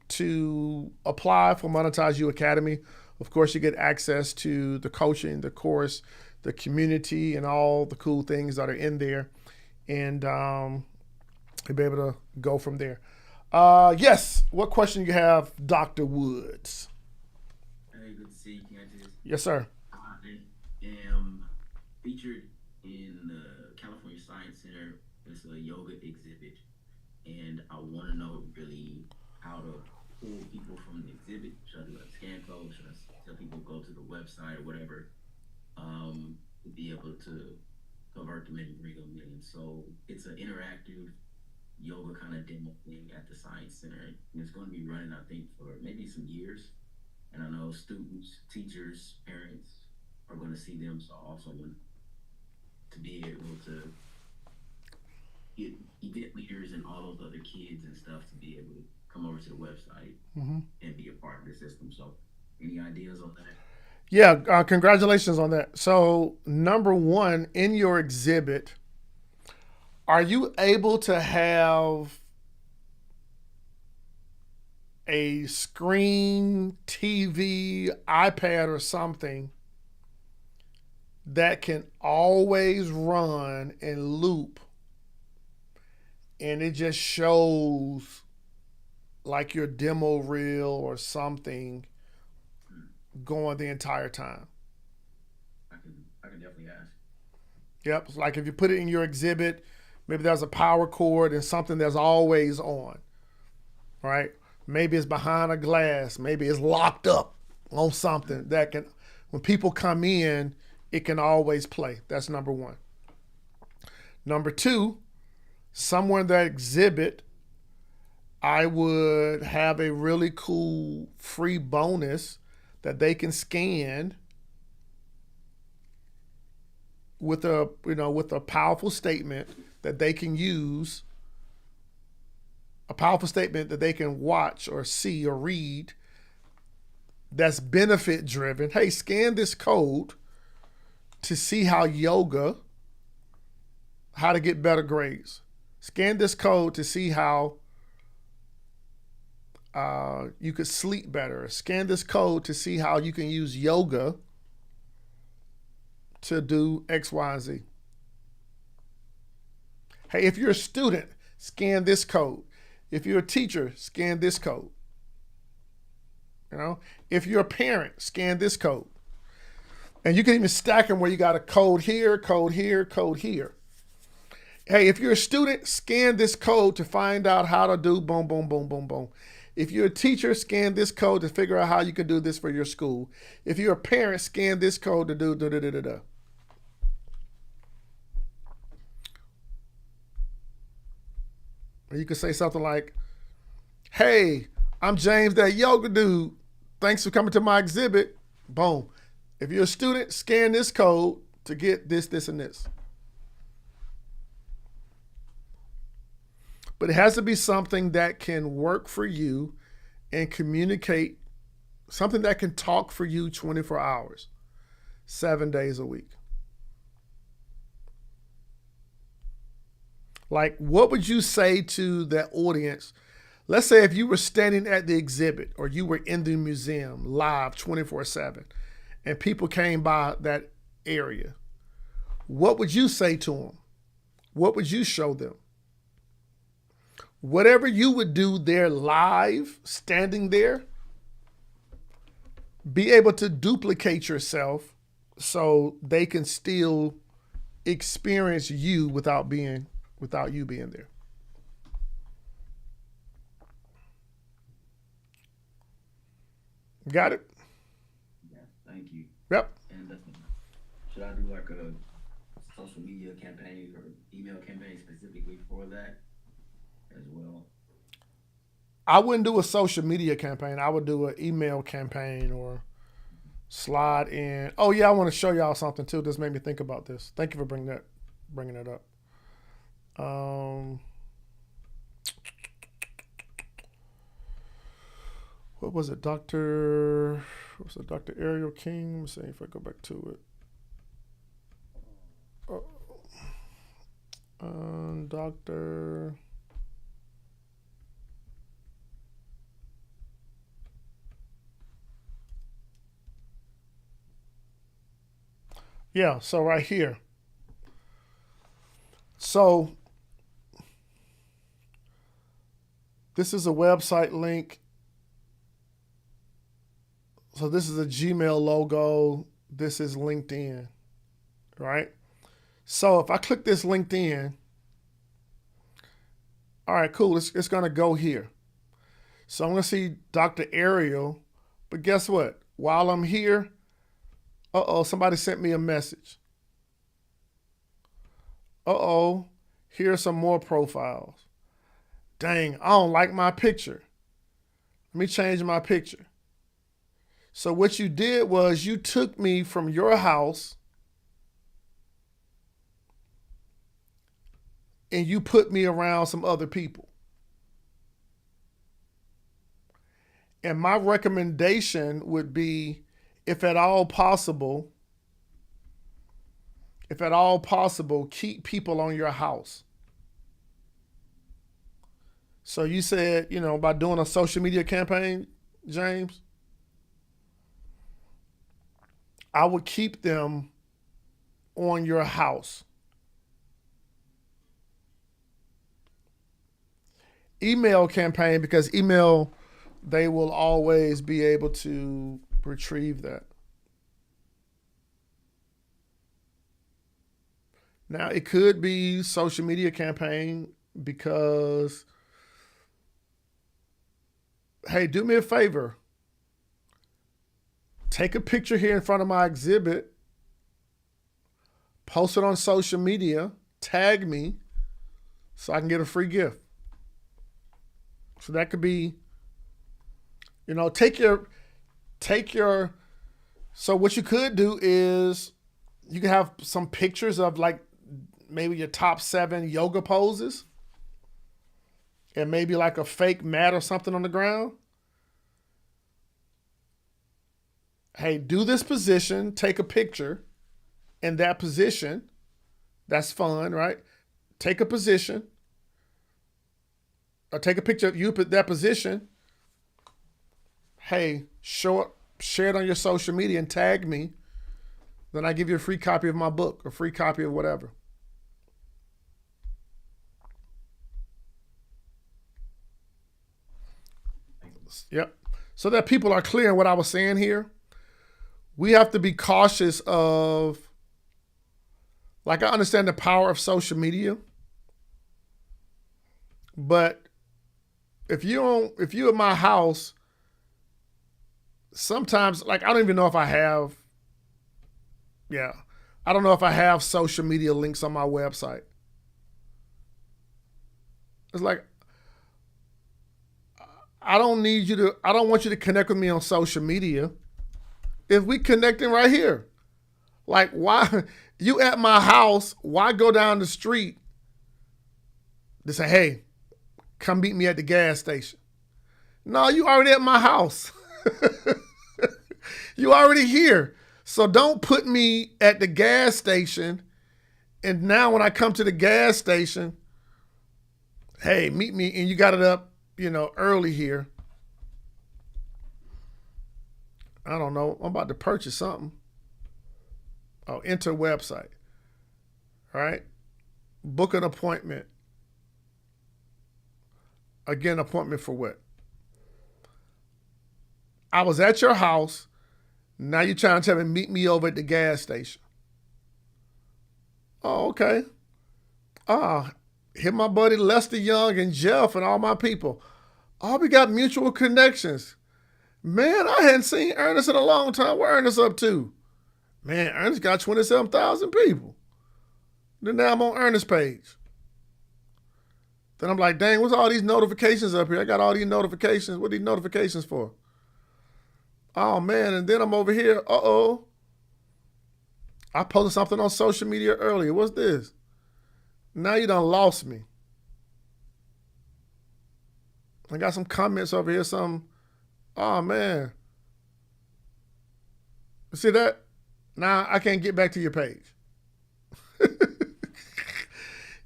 H: to apply for Monetize You Academy. Of course, you get access to the coaching, the course, the community, and all the cool things that are in there. And you'll be able to go from there. Yes, what question you have, Dr. Woods?
K: Hey, good to see you, Candace.
H: Yes, sir.
K: I am featured in the California Science Center. It's a yoga exhibit, and I want to know really how to pull people from the exhibit. Should I do a scan code? Should I tell people to go to the website or whatever to be able to convert them and bring them in? So it's an interactive yoga kind of demo thing at the Science Center, and it's going to be running, I think, for maybe some years. And I know students, teachers, parents are going to see them, so I also want to be able to get event leaders and all those other kids and stuff to be able to come over to the website and be a part of the system. So any ideas on that?
H: Yeah, congratulations on that. So number one, in your exhibit, are you able to have a screen, TV, iPad, or something that can always run and loop, and it just shows like your demo reel or something going the entire time?
K: I can definitely ask.
H: Yep, it's like if you put it in your exhibit, maybe there's a power cord and something that's always on, right? Maybe it's behind a glass. Maybe it's locked up on something that can, when people come in, it can always play. That's number one. Number two, somewhere in that exhibit, I would have a really cool free bonus that they can scan with a powerful statement that they can use a powerful statement that they can watch or see or read that's benefit driven. Hey, scan this code to see how to get better grades. Scan this code to see how you could sleep better. Scan this code to see how you can use yoga to do X, Y, and Z. Hey, if you're a student, scan this code. If you're a teacher, scan this code. You know, if you're a parent, scan this code. And you can even stack them where you got a code here, code here, code here. Hey, if you're a student, scan this code to find out how to do boom, boom, boom, boom, boom. If you're a teacher, scan this code to figure out how you can do this for your school. If you're a parent, scan this code to do da-da-da-da-da. Or you could say something like, hey, I'm James, that yoga dude. Thanks for coming to my exhibit. Boom. If you're a student, scan this code to get this, this, and this. But it has to be something that can work for you and communicate, something that can talk for you 24 hours, 7 days a week. Like, what would you say to that audience? Let's say if you were standing at the exhibit or you were in the museum live 24/7 and people came by that area. What would you say to them? What would you show them? Whatever you would do there live, standing there, be able to duplicate yourself so they can still experience you without you being there. Got it?
K: Yeah, thank you.
H: Yep.
K: And should I do like a social media campaign or email campaign specifically for that as well?
H: I wouldn't do a social media campaign. I would do an email campaign or slide in. Oh yeah, I want to show y'all something too. This made me think about this. Thank you for bringing that up. What was it, Dr. Ariel King? Let me see if I go back to it. Dr. Yeah, so right here. So this is a website link. So this is a Gmail logo. This is LinkedIn, right? So if I click this LinkedIn, all right, cool. It's going to go here. So I'm going to see Dr. Ariel. But guess what? While I'm here, somebody sent me a message. Here's some more profiles. Dang, I don't like my picture. Let me change my picture. So what you did was you took me from your house and you put me around some other people. And my recommendation would be, if at all possible, keep people on your house. So you said, by doing a social media campaign, James, I would keep them on your house. Email campaign, because email, they will always be able to retrieve that. Now, it could be social media campaign because, hey, do me a favor. Take a picture here in front of my exhibit, post it on social media, tag me so I can get a free gift. So that could be, so what you could do is you can have some pictures of like maybe your top 7 yoga poses. and maybe like a fake mat or something on the ground. Hey, do this position, take a picture in that position. That's fun, right? Take a position, or take a picture of you at that position. Hey, share it on your social media and tag me. Then I give you a free copy of my book, a free copy of whatever. Yep. So that people are clear on what I was saying here. We have to be cautious of, like, I understand the power of social media, but if you're at my house, sometimes, like, I don't even know if I have, I don't know if I have social media links on my website. It's like, I don't want you to connect with me on social media if we connecting right here. Like, why, you at my house, why go down the street to say, hey, come meet me at the gas station? No, you already at my house. You already here. So don't put me at the gas station, and now when I come to the gas station, hey, meet me, and you got it up, early here. I don't know. I'm about to purchase something. Oh, enter website. All right. Book an appointment. Again, appointment for what? I was at your house. Now you're trying to tell me meet me over at the gas station. Oh, okay. Here my buddy Lester Young and Jeff and all my people. Oh, we got mutual connections. Man, I hadn't seen Ernest in a long time. Where Ernest up to? Man, Ernest got 27,000 people. Then now I'm on Ernest's page. Then I'm like, dang, what's all these notifications up here? I got all these notifications. What are these notifications for? Oh, man, and then I'm over here. Uh-oh. I posted something on social media earlier. What's this? Now you done lost me. I got some comments over here, oh, man. You see that? Now I can't get back to your page.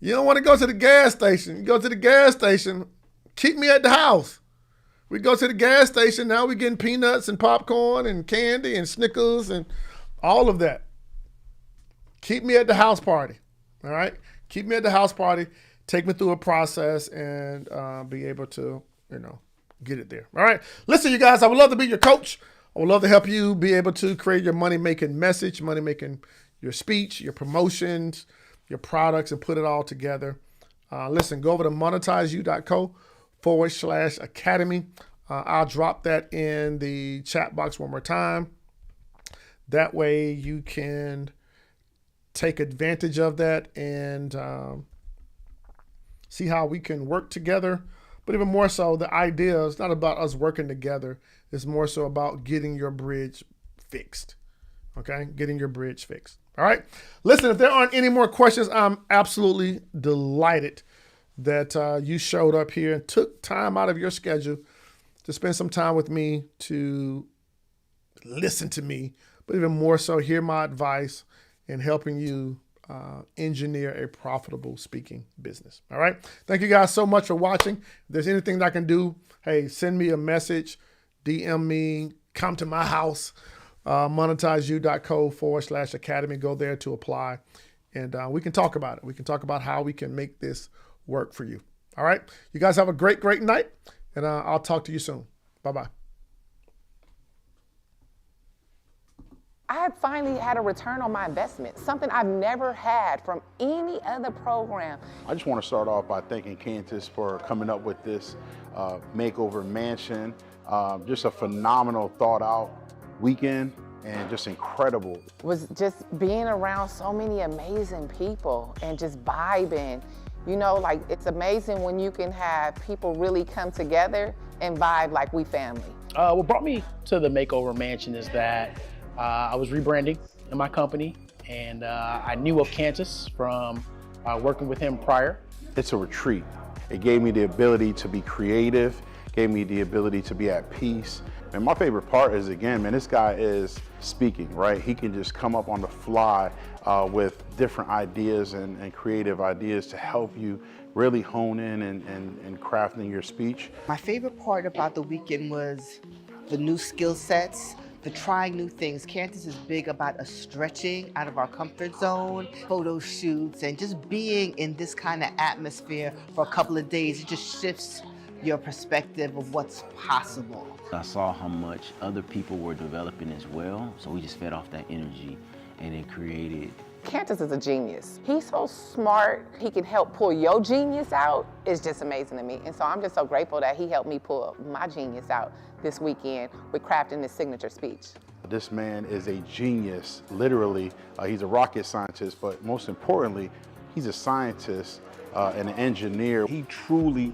H: You don't want to go to the gas station. You go to the gas station, keep me at the house. We go to the gas station, now we're getting peanuts and popcorn and candy and Snickers and all of that. Keep me at the house party, all right? Keep me at the house party, take me through a process, and be able to, get it there. All right. Listen, you guys, I would love to be your coach. I would love to help you be able to create your money-making message, money-making your speech, your promotions, your products, and put it all together. Listen, go over to monetizeyou.co/academy. I'll drop that in the chat box one more time. That way you can take advantage of that and see how we can work together. But even more so, the idea is not about us working together. It's more so about getting your bridge fixed. Okay? Getting your bridge fixed. All right? Listen, if there aren't any more questions, I'm absolutely delighted that you showed up here and took time out of your schedule to spend some time with me, to listen to me, but even more so, hear my advice in helping you engineer a profitable speaking business. All right. Thank you guys so much for watching. If there's anything that I can do, hey, send me a message, DM me, come to my house, monetizeyou.co/academy. Go there to apply, and we can talk about it. We can talk about how we can make this work for you. All right. You guys have a great, great night, and I'll talk to you soon. Bye-bye.
L: I had finally had a return on my investment, something I've never had from any other program.
M: I just want to start off by thanking Candace for coming up with this makeover mansion. Just a phenomenal thought out weekend and just incredible.
L: Was just being around so many amazing people and just vibing. Like, it's amazing when you can have people really come together and vibe like we family.
N: What brought me to the makeover mansion is that I was rebranding in my company, and I knew of Candace from working with him prior.
M: It's a retreat It gave me the ability to be creative, gave me the ability to be at peace. And my favorite part is, again, man, this guy is speaking, right? He can just come up on the fly with different ideas and creative ideas to help you really hone in and crafting your speech.
G: My favorite part about the weekend was the new skill sets, the trying new things. Candace is big about us stretching out of our comfort zone, photo shoots, and just being in this kind of atmosphere for a couple of days. It just shifts your perspective of what's possible.
K: I saw how much other people were developing as well, so we just fed off that energy and it created.
L: Candace is a genius. He's so smart. He can help pull your genius out. It's just amazing to me. And so I'm just so grateful that he helped me pull my genius out this weekend with crafting this signature speech.
M: This man is a genius, literally. He's a rocket scientist, but most importantly, he's a scientist and an engineer.
O: He truly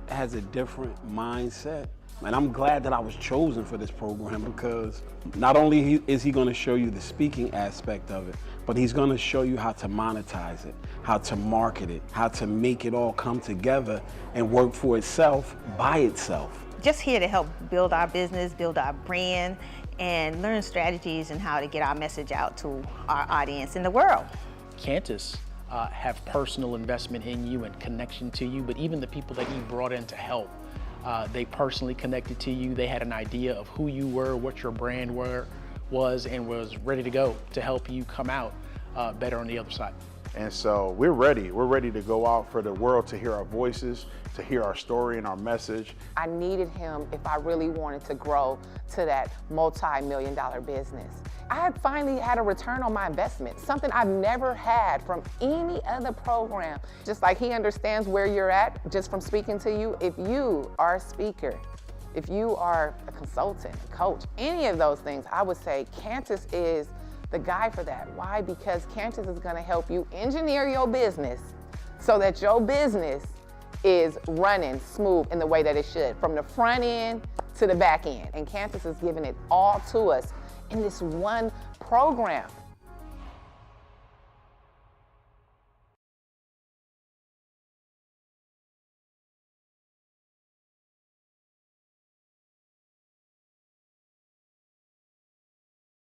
O: has a different mindset. And I'm glad that I was chosen for this program, because not only is he going to show you the speaking aspect of it, but he's going to show you how to monetize it, how to market it, how to make it all come together and work for itself by itself.
P: Just here to help build our business, build our brand, and learn strategies and how to get our message out to our audience in the world.
N: Candace have personal investment in you and connection to you, but even the people that you brought in to help, they personally connected to you. They had an idea of who you were, what your brand was, and was ready to go to help you come out better on the other side.
M: And so we're ready. We're ready to go out for the world to hear our voices, to hear our story and our message.
L: I needed him if I really wanted to grow to that multi-million-dollar business. I had finally had a return on my investment, something I've never had from any other program. Just like he understands where you're at just from speaking to you. If you are a speaker, if you are a consultant, a coach, any of those things, I would say Candace is the guy for that. Why? Because Candace is gonna help you engineer your business so that your business is running smooth in the way that it should, from the front end to the back end. And Candace is giving it all to us in this one program.